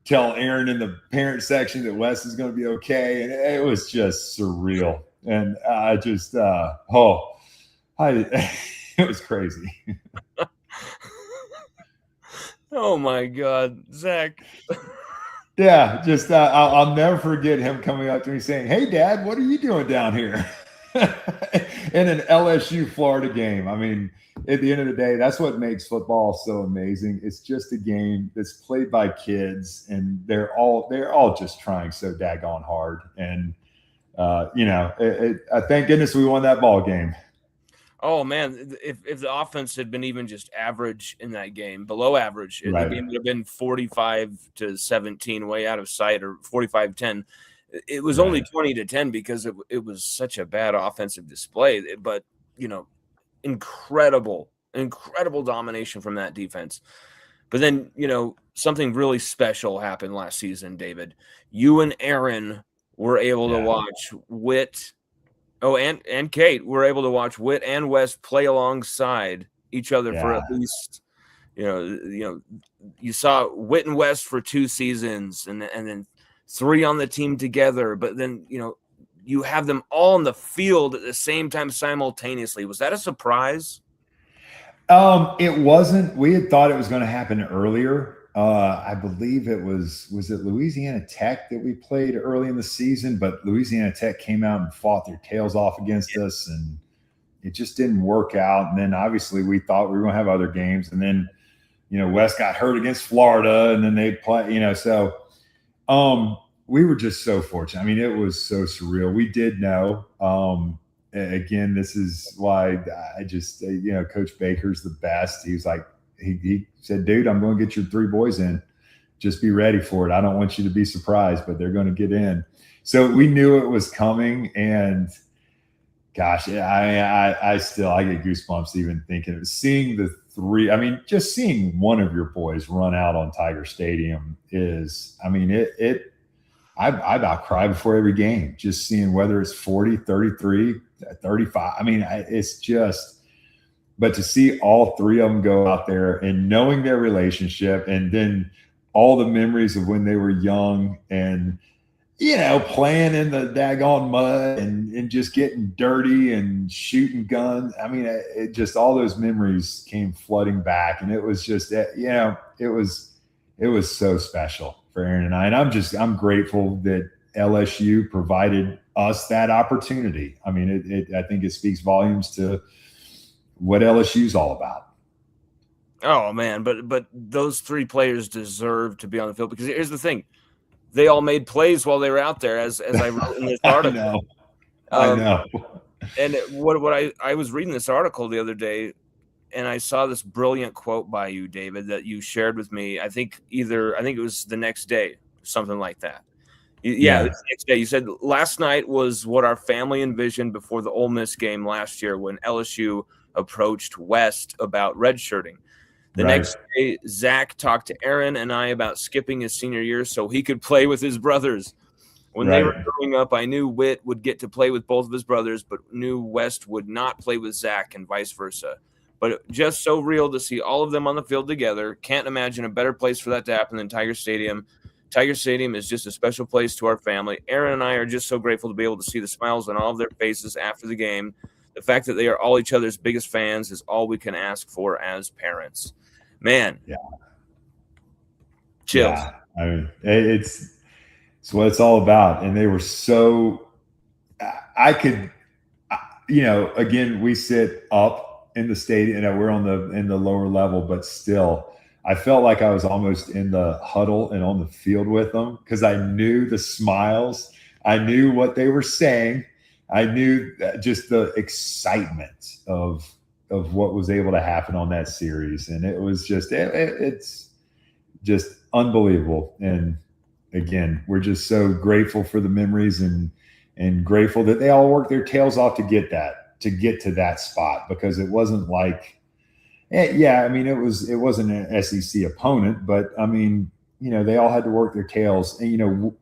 tell Aaron in the parent section that West is going to be okay. And it was just surreal. And I just, it was crazy. Oh my God, Zach. Yeah, just I'll never forget him coming up to me saying, "Hey, Dad, what are you doing down here?" In an LSU Florida game. I mean, at the end of the day, that's what makes football so amazing. It's just a game that's played by kids, and they're all just trying so daggone hard. And I thank goodness we won that ball game. Oh man, if the offense had been even just average in that game, below average, the Right. game would have been 45-17, way out of sight, or 45-10. It was only Right. 20-10 because it was such a bad offensive display. But incredible domination from that defense. But then something really special happened last season, David. You and Aaron were able to watch Witt. Oh, and Kate were able to watch Witt and West play alongside each other for at least, you saw Witt and West for 2 seasons, and then 3 on the team together. But then you have them all on the field at the same time simultaneously. Was that a surprise? It wasn't. We had thought it was going to happen earlier. I believe it was it Louisiana Tech that we played early in the season, but Louisiana Tech came out and fought their tails off against us, and it just didn't work out. And then obviously we thought we were going to have other games, and then West got hurt against Florida, and then they play. So we were just so fortunate. I mean, it was so surreal. We did know. Again, this is why I just Coach Baker's the best. He was like, he said, dude, I'm going to get your 3 boys in. Just be ready for it. I don't want you to be surprised, but they're going to get in. So we knew it was coming, and gosh, I still get goosebumps even thinking of seeing the 3. I mean, just seeing one of your boys run out on Tiger Stadium is, I mean, I about cry before every game, just seeing whether it's 40, 33, 35. I mean, it's just, but to see all 3 of them go out there and knowing their relationship, and then all the memories of when they were young and, playing in the daggone mud and just getting dirty and shooting guns. I mean, it just, all those memories came flooding back, and it was just, it was so special for Aaron and I. And I'm grateful that LSU provided us that opportunity. I mean, I think it speaks volumes to what LSU's all about. Oh man, but those 3 players deserve to be on the field, because here's the thing. They all made plays while they were out there, as I wrote in this article. I know. And what I was reading this article the other day, and I saw this brilliant quote by you, David, that you shared with me. I think it was the next day, something like that. Yeah, the next day. You said, last night was what our family envisioned before the Ole Miss game last year when LSU approached West about redshirting. The next day, Zach talked to Aaron and I about skipping his senior year so he could play with his brothers. When they were growing up, I knew Witt would get to play with both of his brothers, but knew West would not play with Zach and vice versa. But just so real to see all of them on the field together. Can't imagine a better place for that to happen than Tiger Stadium. Tiger Stadium is just a special place to our family. Aaron and I are just so grateful to be able to see the smiles on all of their faces after the game. The fact that they are all each other's biggest fans is all we can ask for as parents. Man. Yeah. Chills. Yeah. I mean, it's what it's all about. And they were so, I could, again, we sit up in the stadium, we're in the lower level, but still, I felt like I was almost in the huddle and on the field with them, because I knew the smiles. I knew what they were saying. I knew just the excitement of what was able to happen on that series. And it was just, it's just unbelievable. And again, we're just so grateful for the memories and grateful that they all worked their tails off to get to that spot, because it wasn't like, I mean, it wasn't an SEC opponent, but I mean, they all had to work their tails, and,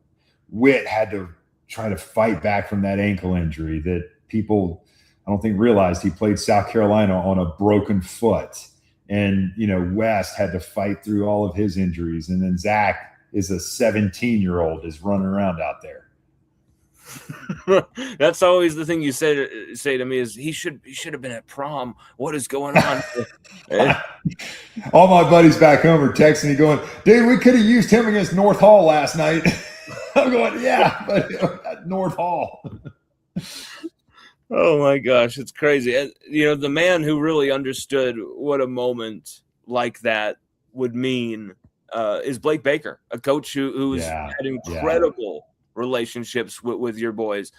Witt had to try to fight back from that ankle injury that people, I don't think, realized he played South Carolina on a broken foot. And, West had to fight through all of his injuries. And then Zach is a 17-year-old is running around out there. That's always the thing you say to me is he should have been at prom. What is going on? All my buddies back home are texting me going, dude, we could have used him against North Hall last night. I'm going, yeah, but at North Hall. Oh my gosh, it's crazy. The man who really understood what a moment like that would mean is Blake Baker, a coach who's had incredible relationships with your boys.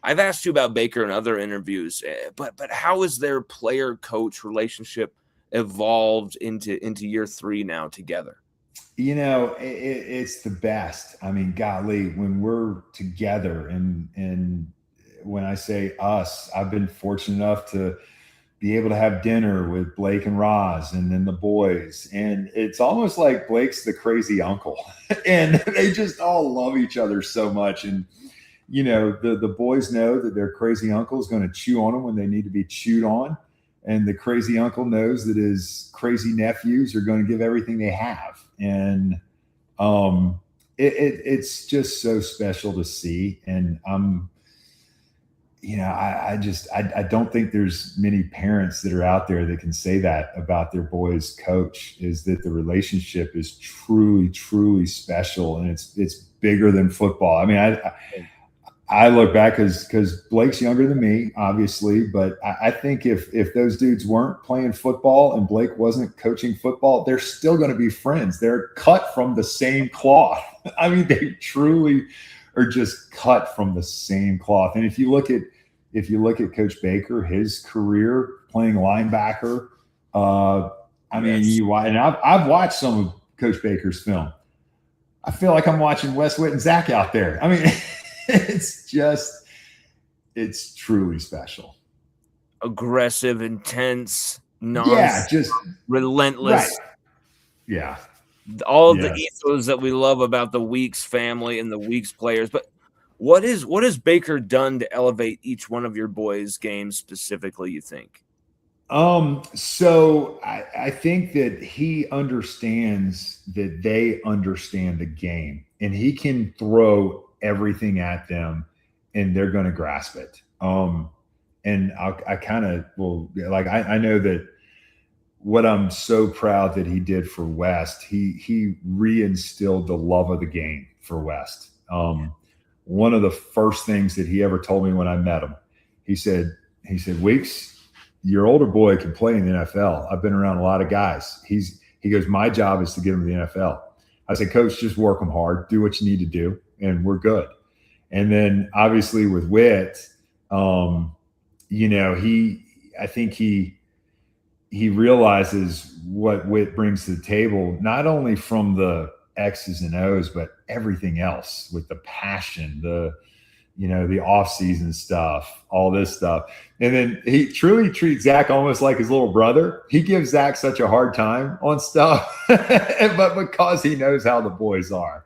I've asked you about Baker in other interviews, but how has their player-coach relationship evolved into year 3 now together? It's the best. I mean, golly, when we're together, and when I say us, I've been fortunate enough to be able to have dinner with Blake and Roz and then the boys. And it's almost like Blake's the crazy uncle and they just all love each other so much. And, the boys know that their crazy uncle is going to chew on them when they need to be chewed on. And the crazy uncle knows that his crazy nephews are going to give everything they have. And it's just so special to see. And I don't think there's many parents that are out there that can say that about their boy's coach, is that the relationship is truly, truly special. And it's bigger than football. I mean, I look back because Blake's younger than me, obviously, but I think if those dudes weren't playing football and Blake wasn't coaching football, they're still going to be friends. They're cut from the same cloth. I mean, they truly are just cut from the same cloth. And if you look at Coach Baker, his career playing linebacker, I I mean, and I've watched some of Coach Baker's film. I feel like I'm watching Wes Witt and Zach out there. I mean, it's truly special. Aggressive, intense, just relentless. Right. Yeah. All of the ethos that we love about the Weeks family and the Weeks players. But what has Baker done to elevate each one of your boys' games specifically, you think? So I think that he understands that they understand the game, and he can throw everything at them and they're going to grasp it. And I kind of will, like, I know that what I'm so proud that he did for West, he reinstilled the love of the game for West. One of the first things that he ever told me when I met him, he said, Weeks, your older boy can play in the NFL. I've been around a lot of guys. He goes, my job is to get him to the NFL. I said, Coach, just work him hard, do what you need to do, and we're good. And then obviously with Witt, I think he realizes what Witt brings to the table, not only from the X's and O's, but everything else with the passion, the off-season stuff, all this stuff. And then he truly treats Zach almost like his little brother. He gives Zach such a hard time on stuff, but because he knows how the boys are.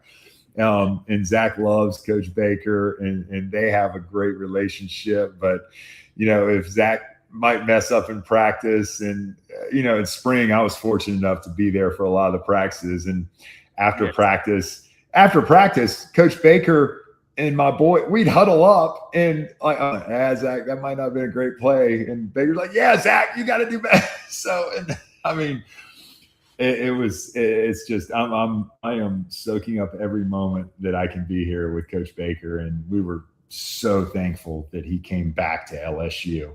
And Zach loves Coach Baker, and they have a great relationship. But, if Zach might mess up in practice, and, in spring, I was fortunate enough to be there for a lot of the practices. And after practice, Coach Baker and my boy, we'd huddle up and like, Zach, that might not have been a great play. And Baker's like, yeah, Zach, you got to do better. So, I mean, it's just, I am soaking up every moment that I can be here with Coach Baker. And we were so thankful that he came back to LSU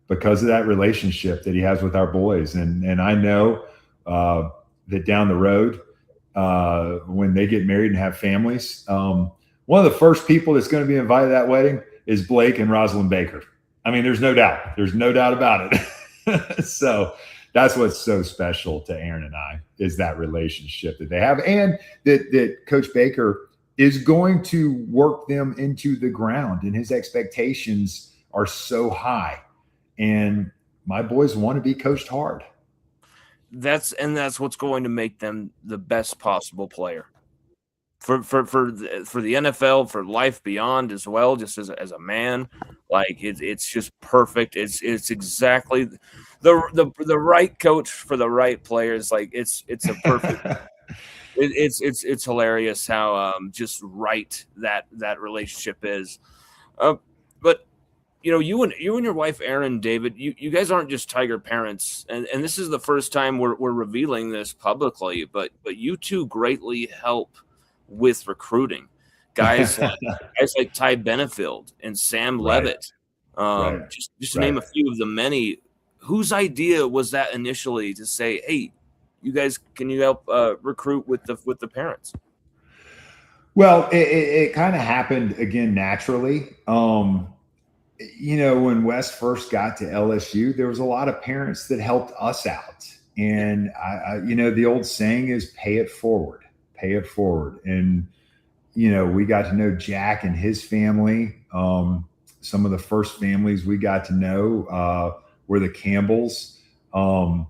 because of that relationship that he has with our boys. And I know that down the road, when they get married and have families, one of the first people that's going to be invited to that wedding is Blake and Rosalind Baker. I mean, there's no doubt. There's no doubt about it. So that's what's so special to Aaron and I, is that relationship that they have, and that Coach Baker is going to work them into the ground, and his expectations are so high. And my boys want to be coached hard. That's what's going to make them the best possible player for the NFL, for life beyond as well. Just as a man, like it's just perfect. It's exactly the right coach for the right players. Like it's a perfect. It's hilarious how just right that relationship is. But you and your wife, Erin, David, you guys aren't just Tiger parents, and this is the first time we're revealing this publicly, but you two greatly help with recruiting. Guys like Ty Benefield and Sam Levitt, just to name a few of the many. Whose idea was that initially to say, hey, you guys, can you help recruit with the parents? Well, it kind of happened again naturally. When Wes first got to LSU, there was a lot of parents that helped us out. And, the old saying is pay it forward. And, we got to know Jack and his family. Some of the first families we got to know were the Campbells. Makai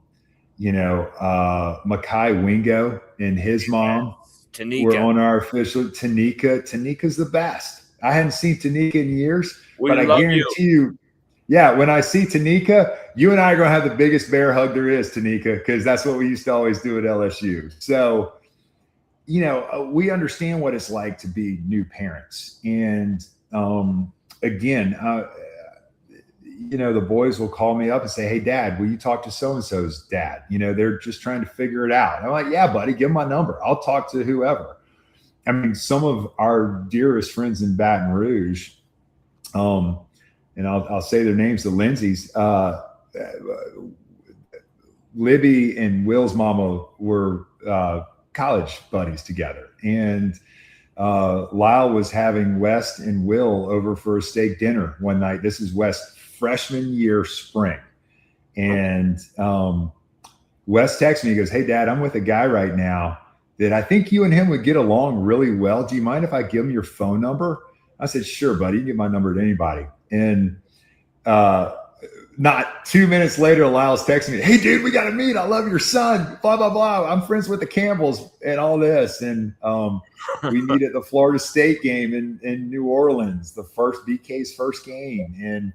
Wingo and his mom were on our official. Tanika's the best. I hadn't seen Tanika in years. But I guarantee you, when I see Tanika, you and I are going to have the biggest bear hug there is, Tanika, because that's what we used to always do at LSU. So, we understand what it's like to be new parents. And the boys will call me up and say, hey, Dad, will you talk to so-and-so's dad? They're just trying to figure it out. And I'm like, yeah, buddy, give him my number. I'll talk to whoever. I mean, some of our dearest friends in Baton Rouge, and I'll say their names, the Lindsays, Libby and Will's mama were college buddies together. And Lyle was having West and Will over for a steak dinner one night. This is West's freshman year spring. And Wes texts me. He goes, "Hey, Dad, I'm with a guy right now that I think you and him would get along really well. Do you mind if I give him your phone number?" I said, "Sure, buddy. You can give my number to anybody." And uh, not 2 minutes later, Lyle's texting me, "Hey, dude, we got to meet. I love your son. Blah blah blah. I'm friends with the Campbells and all this." And we meet at the Florida State game in New Orleans, the first BK's first game, and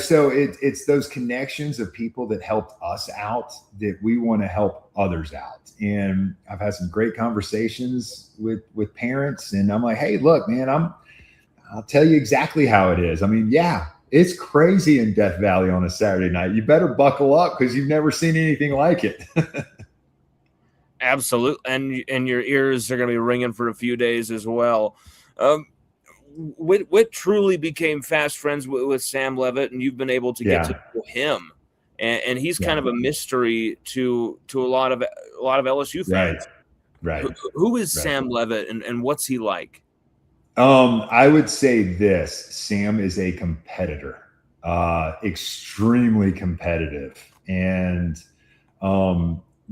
so it's those connections of people that helped us out that we want to help others out. And I've had some great conversations with parents, and I'm like, "Hey, look, man, I'll tell you exactly how it is. I mean, yeah, it's crazy in Death Valley on a Saturday night. You better buckle up because you've never seen anything like it." Absolutely, and your ears are going to be ringing for a few days as well. Whit truly became fast friends with Sam Levitt, and you've been able to get to know him, and he's kind of a mystery to a lot of LSU fans. Right. Who is Sam Levitt, and what's he like? I would say this: Sam is a competitor, extremely competitive, and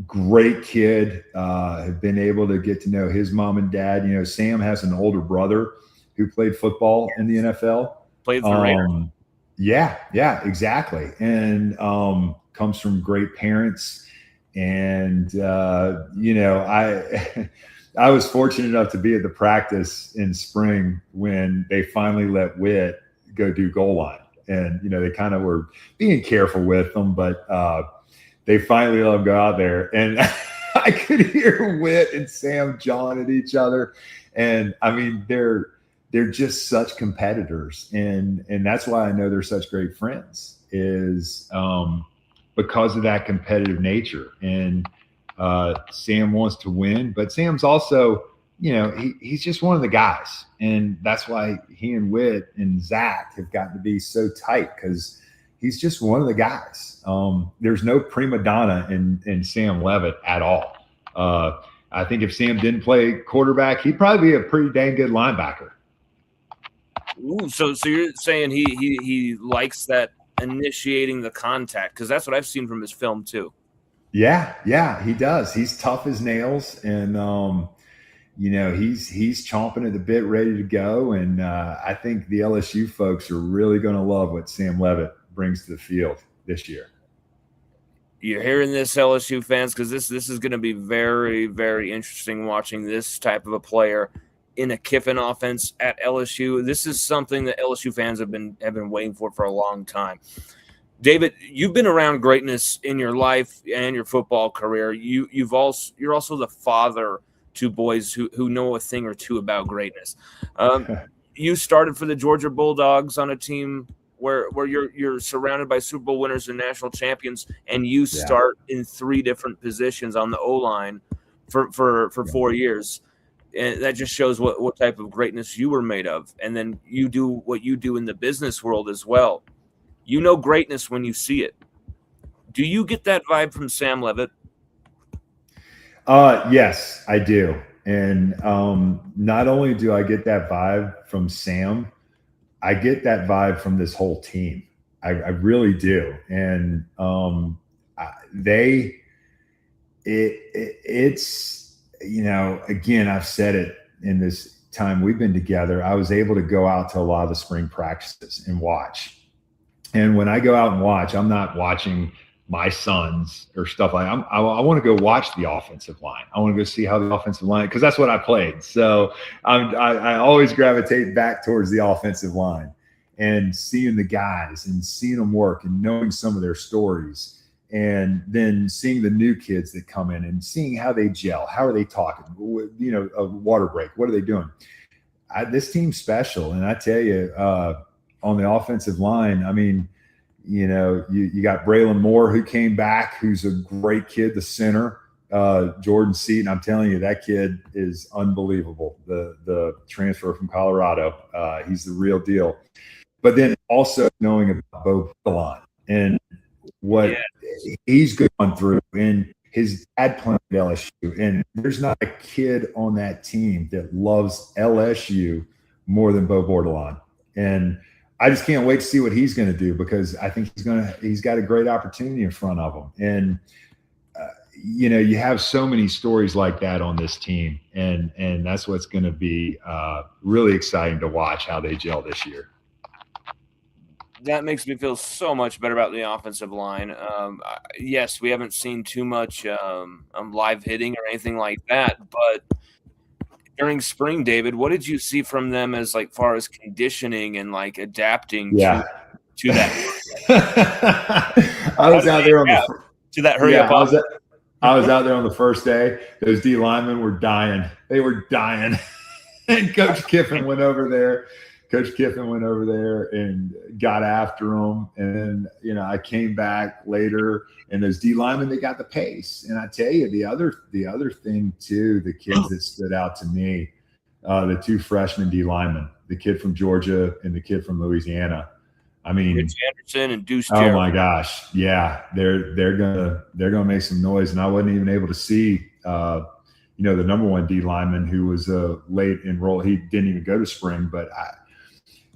great kid. Have been able to get to know his mom and dad. Sam has an older brother who played football in the NFL. Played for Raiders. Yeah, exactly. And comes from great parents. And I was fortunate enough to be at the practice in spring when they finally let Whit go do goal line. And, they kind of were being careful with them, but they finally let him go out there. And I could hear Whit and Sam jawing at each other. And I mean, they're just such competitors. And that's why I know they're such great friends, is because of that competitive nature. And Sam wants to win, but Sam's also, he's just one of the guys. And that's why he and Whit and Zach have gotten to be so tight, because he's just one of the guys. There's no prima donna in Sam Levitt at all. I think if Sam didn't play quarterback, he'd probably be a pretty dang good linebacker. Ooh, so you're saying he likes that initiating the contact, because that's what I've seen from his film too. Yeah, he does. He's tough as nails, and he's chomping at the bit, ready to go. And I think the LSU folks are really going to love what Sam Levitt brings to the field this year. You're hearing this, LSU fans, because this is going to be very, very interesting watching this type of a player in a Kiffin offense at LSU. This is something that LSU fans have been waiting for a long time. David, you've been around greatness in your life and your football career. You're also the father to boys who know a thing or two about greatness. You started for the Georgia Bulldogs on a team where you're surrounded by Super Bowl winners and national champions, and you start in 3 different positions on the O-line for 4 years. And that just shows what type of greatness you were made of. And then you do what you do in the business world as well. You know greatness when you see it. Do you get that vibe from Sam Levitt? Yes, I do. And not only do I get that vibe from Sam, I get that vibe from this whole team. I really do. And it's, again, I've said it in this time we've been together, I was able to go out to a lot of the spring practices and watch. And when I go out and watch, I'm not watching my sons or stuff like that. I want to go watch the offensive line. I want to go see how the offensive line, because that's what I played. So I always gravitate back towards the offensive line and seeing the guys and seeing them work and knowing some of their stories, and then seeing the new kids that come in and seeing how they gel. How are they talking? A water break. What are they doing? This team's special. And I tell you, on the offensive line, I mean, you got Braylon Moore, who came back, who's a great kid, the center. Jordan Seaton, I'm telling you, that kid is unbelievable. The transfer from Colorado, he's the real deal. But then also knowing about Bo Bordelon and what he's going through, and his dad playing at LSU. And there's not a kid on that team that loves LSU more than Bo Bordelon. And I just can't wait to see what he's going to do, because I think he's got a great opportunity in front of him. And you have so many stories like that on this team, and that's what's going to be really exciting to watch how they gel this year. That makes me feel so much better about the offensive line. Yes, we haven't seen too much live hitting or anything like that, but during spring, David, what did you see from them as like far as conditioning and like adapting Yeah. to that? I was out there on to that hurry up. I was out there on the first day. Those D linemen were dying. They were dying. And Coach Kiffin went over there. Coach Kiffin went over there and got after them. And then, I came back later, and those D linemen, they got the pace. And I tell you, the other thing too, the kids that stood out to me, the two freshman D linemen, the kid from Georgia and the kid from Louisiana. I mean, Rich Anderson and Deuce. Oh my gosh, yeah, they're gonna make some noise. And I wasn't even able to see, the number one D lineman who was late enrolled. He didn't even go to spring, but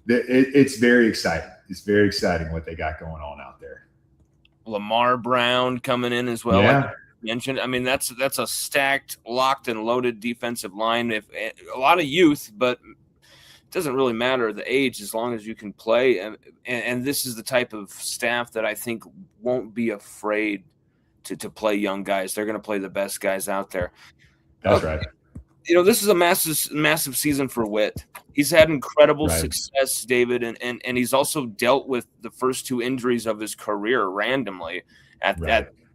it's very exciting. It's very exciting what they got going on out there. Lamar Brown coming in as well. Yeah. Like you mentioned, I mean, that's a stacked, locked, and loaded defensive line. If a lot of youth, but it doesn't really matter the age as long as you can play. And this is the type of staff that I think won't be afraid to play young guys. They're going to play the best guys out there. That's right. This is a massive season for Witt. He's had incredible success, David, and he's also dealt with the first two injuries of his career randomly at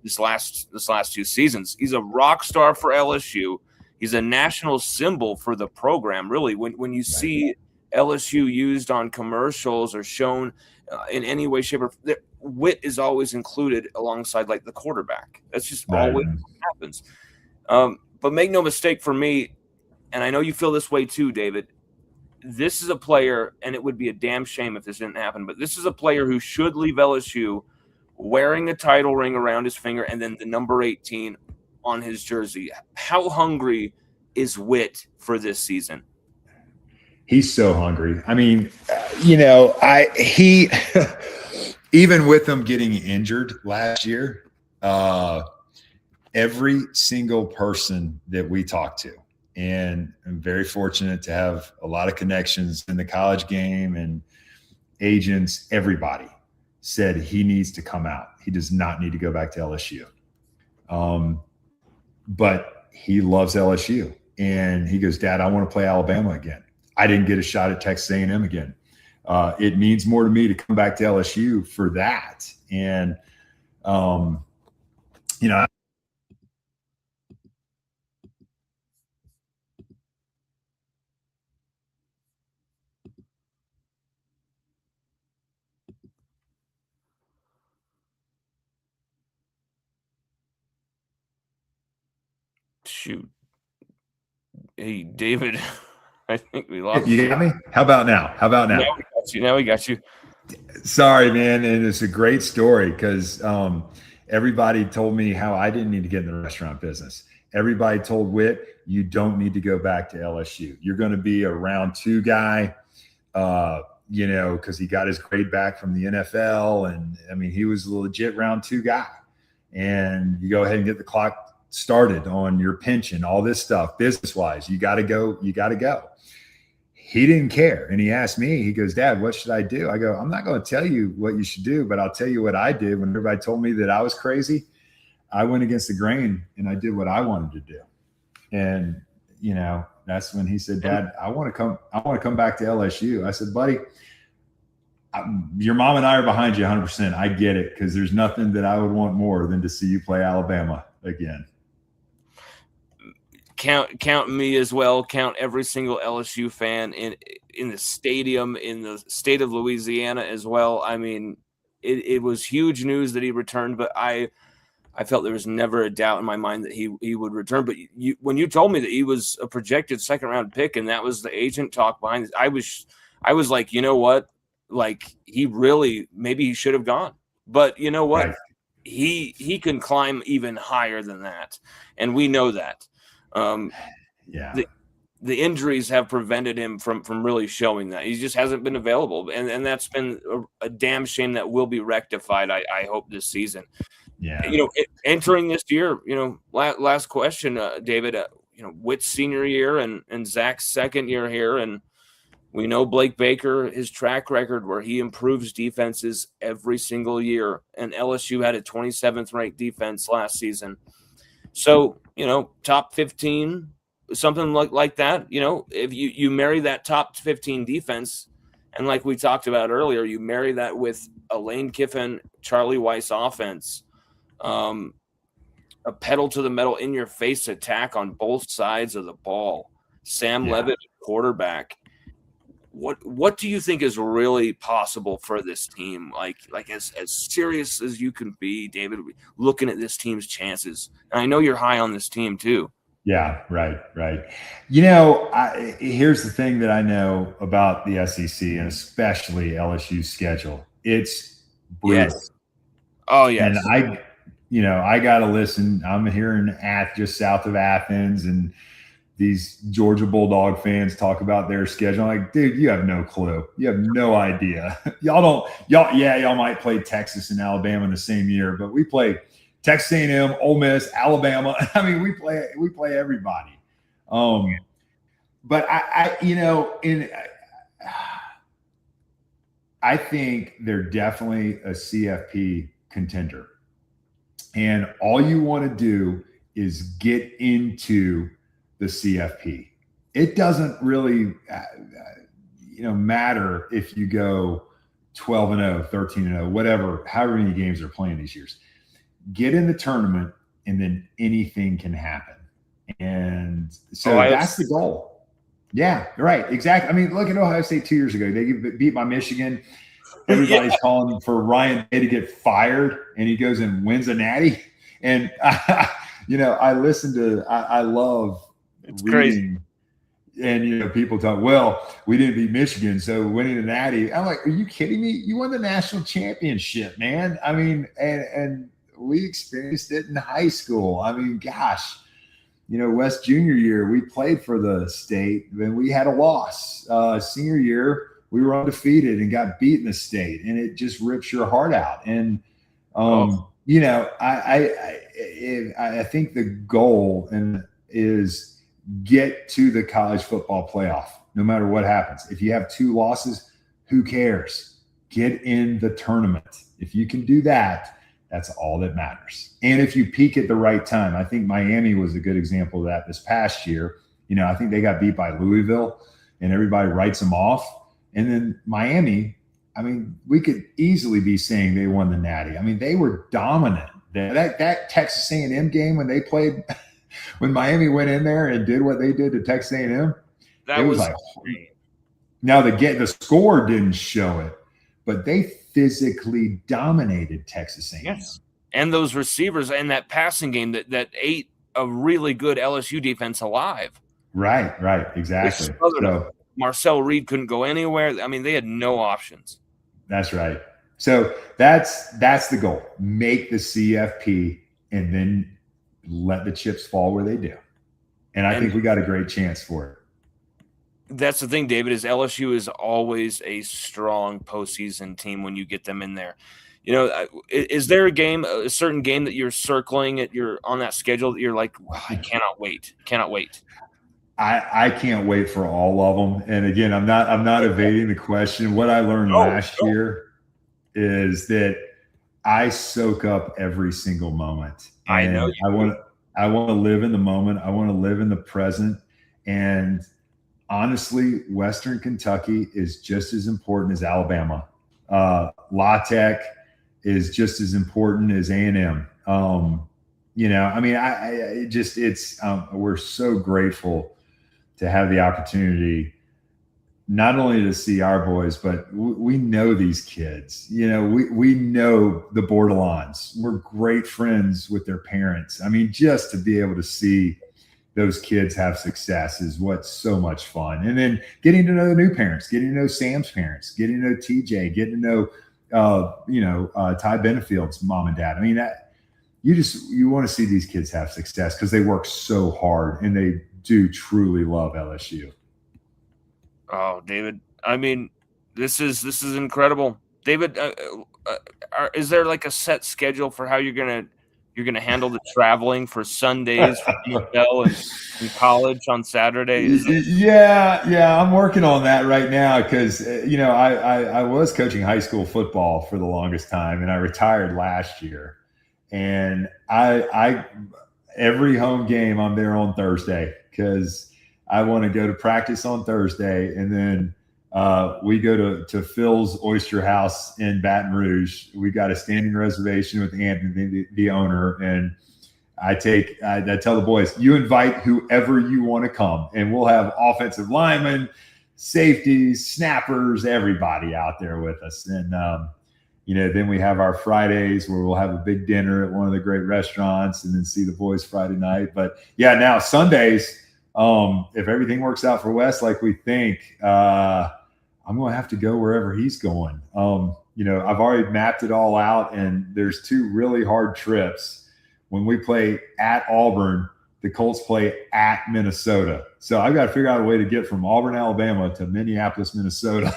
this last two seasons. He's a rock star for LSU. He's a national symbol for the program. Really, when you see LSU used on commercials or shown in any way, shape, or Witt is always included alongside like the quarterback. That's just always what happens. But make no mistake for me, and I know you feel this way too, David, this is a player, and it would be a damn shame if this didn't happen, but this is a player who should leave LSU wearing a title ring around his finger and then the number 18 on his jersey. How hungry is Witt for this season? He's so hungry. I mean, he even with him getting injured last year, every single person that we talked to, and I'm very fortunate to have a lot of connections in the college game and agents, everybody said he needs to come out. He does not need to go back to LSU. But he loves LSU. And he goes, Dad, I want to play Alabama again. I didn't get a shot at Texas A&M again. It means more to me to come back to LSU for that. And, Shoot. Hey, David, I think we lost you. Got me? How about now? Now we got you. Sorry, man. And it's a great story because everybody told me how I didn't need to get in the restaurant business. Everybody told Witt, you don't need to go back to LSU. You're going to be a round 2 guy, because he got his grade back from the NFL. And I mean, he was a legit round 2 guy. And you go ahead and get the clock started on your pension, all this stuff, business-wise. You got to go. He didn't care. And he asked me, he goes, Dad, what should I do? I go, I'm not going to tell you what you should do, but I'll tell you what I did when everybody told me that I was crazy. I went against the grain and I did what I wanted to do. And, that's when he said, Dad, I want to come back to LSU. I said, buddy, your mom and I are behind you 100%. I get it. Cause there's nothing that I would want more than to see you play Alabama again. Count me as well. Count every single LSU fan in the stadium, in the state of Louisiana as well. I mean, it was huge news that he returned, but I felt there was never a doubt in my mind that he would return. But when you told me that he was a projected 2nd-round pick and that was the agent talk behind it, I was like, you know what? Like maybe he should have gone. But you know what? Right. He can climb even higher than that, and we know that. The injuries have prevented him from really showing that. He just hasn't been available, and that's been a damn shame that will be rectified, I hope, this season. Yeah. Entering this year, last question, David, Witt's senior year and Zach's second year here, and we know Blake Baker, his track record where he improves defenses every single year, and LSU had a 27th ranked defense last season. So, top 15, something like that, if you marry that top 15 defense, and like we talked about earlier, you marry that with a Lane Kiffin, Charlie Weiss offense, a pedal to the metal, in your face attack on both sides of the ball, Sam Levitt, quarterback. What do you think is really possible for this team? Like as serious as you can be, David, looking at this team's chances. And I know you're high on this team too. Yeah, right. Here's the thing that I know about the SEC and especially LSU's schedule. It's brutal. Yes. Oh, yes. And I got to listen. I'm here in just south of Athens, and these Georgia Bulldog fans talk about their schedule. I'm like, dude, you have no clue. You have no idea. Y'all might play Texas and Alabama in the same year, but we play Texas A&M, Ole Miss, Alabama. I mean, we play everybody. But I think they're definitely a CFP contender. And all you want to do is get into the CFP. It doesn't really, matter if you go 12-0, 13-0, whatever, however many games they're playing these years. Get in the tournament, and then anything can happen. And so that's the goal. Yeah, right. Exactly. I mean, look at Ohio State 2 years ago. They get beat by Michigan. Everybody's calling for Ryan Day to get fired, and he goes and wins a natty. And I love it's reading, crazy. And people talk, well, we didn't beat Michigan, so winning a natty. I'm like, are you kidding me? You won the national championship, man. I mean, and we experienced it in high school. I mean, gosh, West junior year, we played for the state, then we had a loss. Senior year, we were undefeated and got beat in the state, and it just rips your heart out. And I think the goal is get to the college football playoff, no matter what happens. If you have 2 losses, who cares? Get in the tournament. If you can do that, that's all that matters. And if you peak at the right time, I think Miami was a good example of that this past year. I think they got beat by Louisville, and everybody writes them off. And then Miami, I mean, we could easily be saying they won the natty. I mean, they were dominant. That Texas A&M game when they played, when Miami went in there and did what they did to Texas A&M, that was like, now the score didn't show it, but they physically dominated Texas A&M. Yes, and those receivers and that passing game that ate a really good LSU defense alive. Right, exactly. So, Marcel Reed couldn't go anywhere. I mean, they had no options. That's right. So that's the goal. Make the CFP and then let the chips fall where they do. And I think we got a great chance for it. That's the thing, David, is LSU is always a strong postseason team when you get them in there. Is there a certain game that you're circling you're on that schedule that you're like, I cannot wait. I can't wait for all of them. And again, I'm not evading the question. What I learned last year is that I soak up every single moment. I know. I want to live in the moment. I want to live in the present. And honestly, Western Kentucky is just as important as Alabama. La Tech is just as important as A&M. We're so grateful to have the opportunity not only to see our boys, but we know these kids. We know the Bordelons. We're great friends with their parents. I mean, just to be able to see those kids have success is what's so much fun. And then getting to know the new parents, getting to know Sam's parents, getting to know TJ, getting to know, Ty Benefield's mom and dad. I mean, that you want to see these kids have success because they work so hard and they do truly love LSU. Oh, David, I mean, this is incredible. David, is there like a set schedule for how you're gonna handle the traveling for Sundays for NFL and college on Saturday? Yeah, I'm working on that right now because I was coaching high school football for the longest time, and I retired last year. And I every home game I'm there on Thursday because I want to go to practice on Thursday, and then we go to Phil's Oyster House in Baton Rouge. We got a standing reservation with Anthony, the owner, and I tell the boys, you invite whoever you want to come, and we'll have offensive linemen, safeties, snappers, everybody out there with us. And then we have our Fridays where we'll have a big dinner at one of the great restaurants, and then see the boys Friday night. But yeah, now Sundays, if everything works out for Wes like we think, I'm going to have to go wherever he's going. I've already mapped it all out, and there's 2 really hard trips. When we play at Auburn, the Colts play at Minnesota. So I've got to figure out a way to get from Auburn, Alabama to Minneapolis, Minnesota.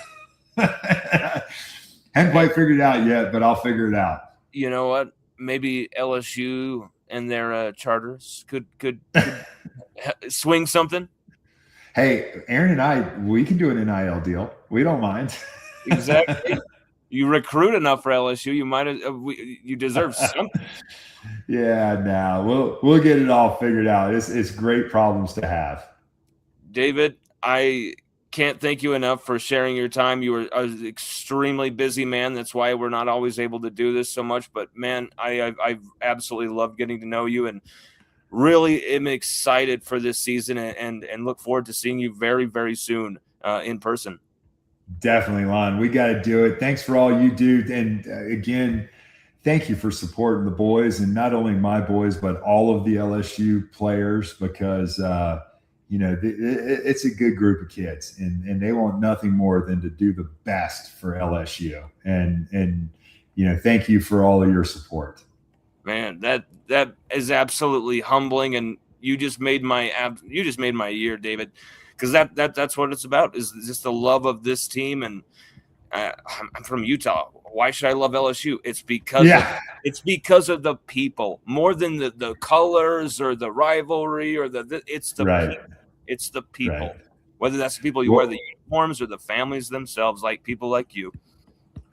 Haven't quite figured it out yet, but I'll figure it out. You know what? Maybe LSU and their charters could swing something. Hey, Aaron and I, we can do an NIL deal. We don't mind. Exactly. You recruit enough for LSU, you deserve something. Yeah, no, we'll get it all figured out. It's great problems to have. David, I can't thank you enough for sharing your time. You were an extremely busy man. That's why we're not always able to do this so much. But man, I've absolutely loved getting to know you, and really am excited for this season, and look forward to seeing you very, very soon in person. Definitely, Lon. We got to do it. Thanks for all you do. And again, thank you for supporting the boys, and not only my boys, but all of the LSU players, because, it's a good group of kids, and they want nothing more than to do the best for LSU. And thank you for all of your support. Man, that is absolutely humbling, and you just made my year, David, because that's what it's about, is just the love of this team. And I'm from Utah. Why should I love LSU? It's because of the people, more than the colors or the rivalry or it's the right. people. It's the people. Right. Whether that's the people you wear the uniforms or the families themselves, like people like you.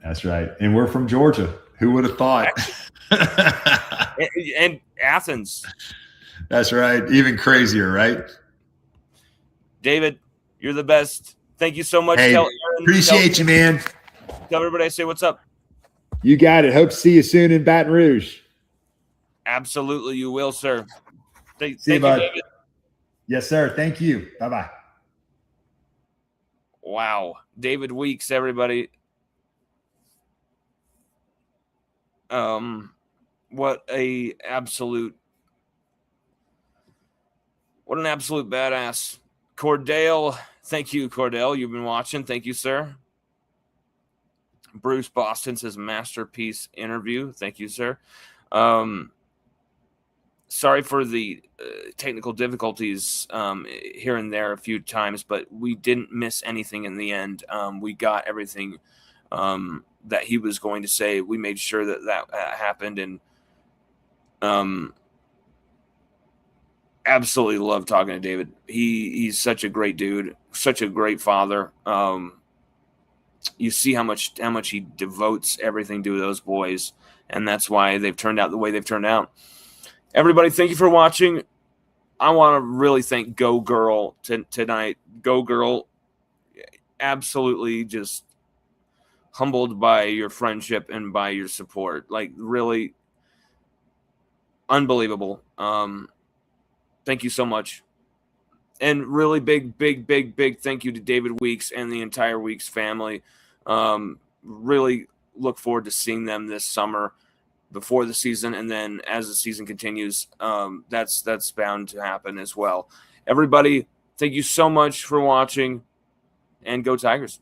That's right. And we're from Georgia. Who would have thought? and Athens. That's right. Even crazier, right? David, you're the best. Thank you so much. Hey, appreciate you, man. Tell everybody I say what's up. You got it. Hope to see you soon in Baton Rouge. Absolutely, you will, sir. Thank you, bud. David. Yes, sir. Thank you. Bye-bye. Wow. David Weeks, everybody. What an absolute badass. Cordell, thank you, Cordell. You've been watching. Thank you, sir. Bruce Boston says masterpiece interview. Thank you, sir. Sorry for the technical difficulties here and there a few times, but we didn't miss anything in the end. We got everything that he was going to say. We made sure that happened, and absolutely love talking to David. He's such a great dude, such a great father. You see how much he devotes everything to those boys, and that's why they've turned out the way they've turned out. Everybody, thank you for watching. I want to really thank Go Girl tonight. Go Girl, absolutely just humbled by your friendship and by your support. Like, really unbelievable. Thank you so much. And really big thank you to David Weeks and the entire Weeks family. Really look forward to seeing them this summer before the season, and then as the season continues, that's bound to happen as well. Everybody, thank you so much for watching, and go Tigers.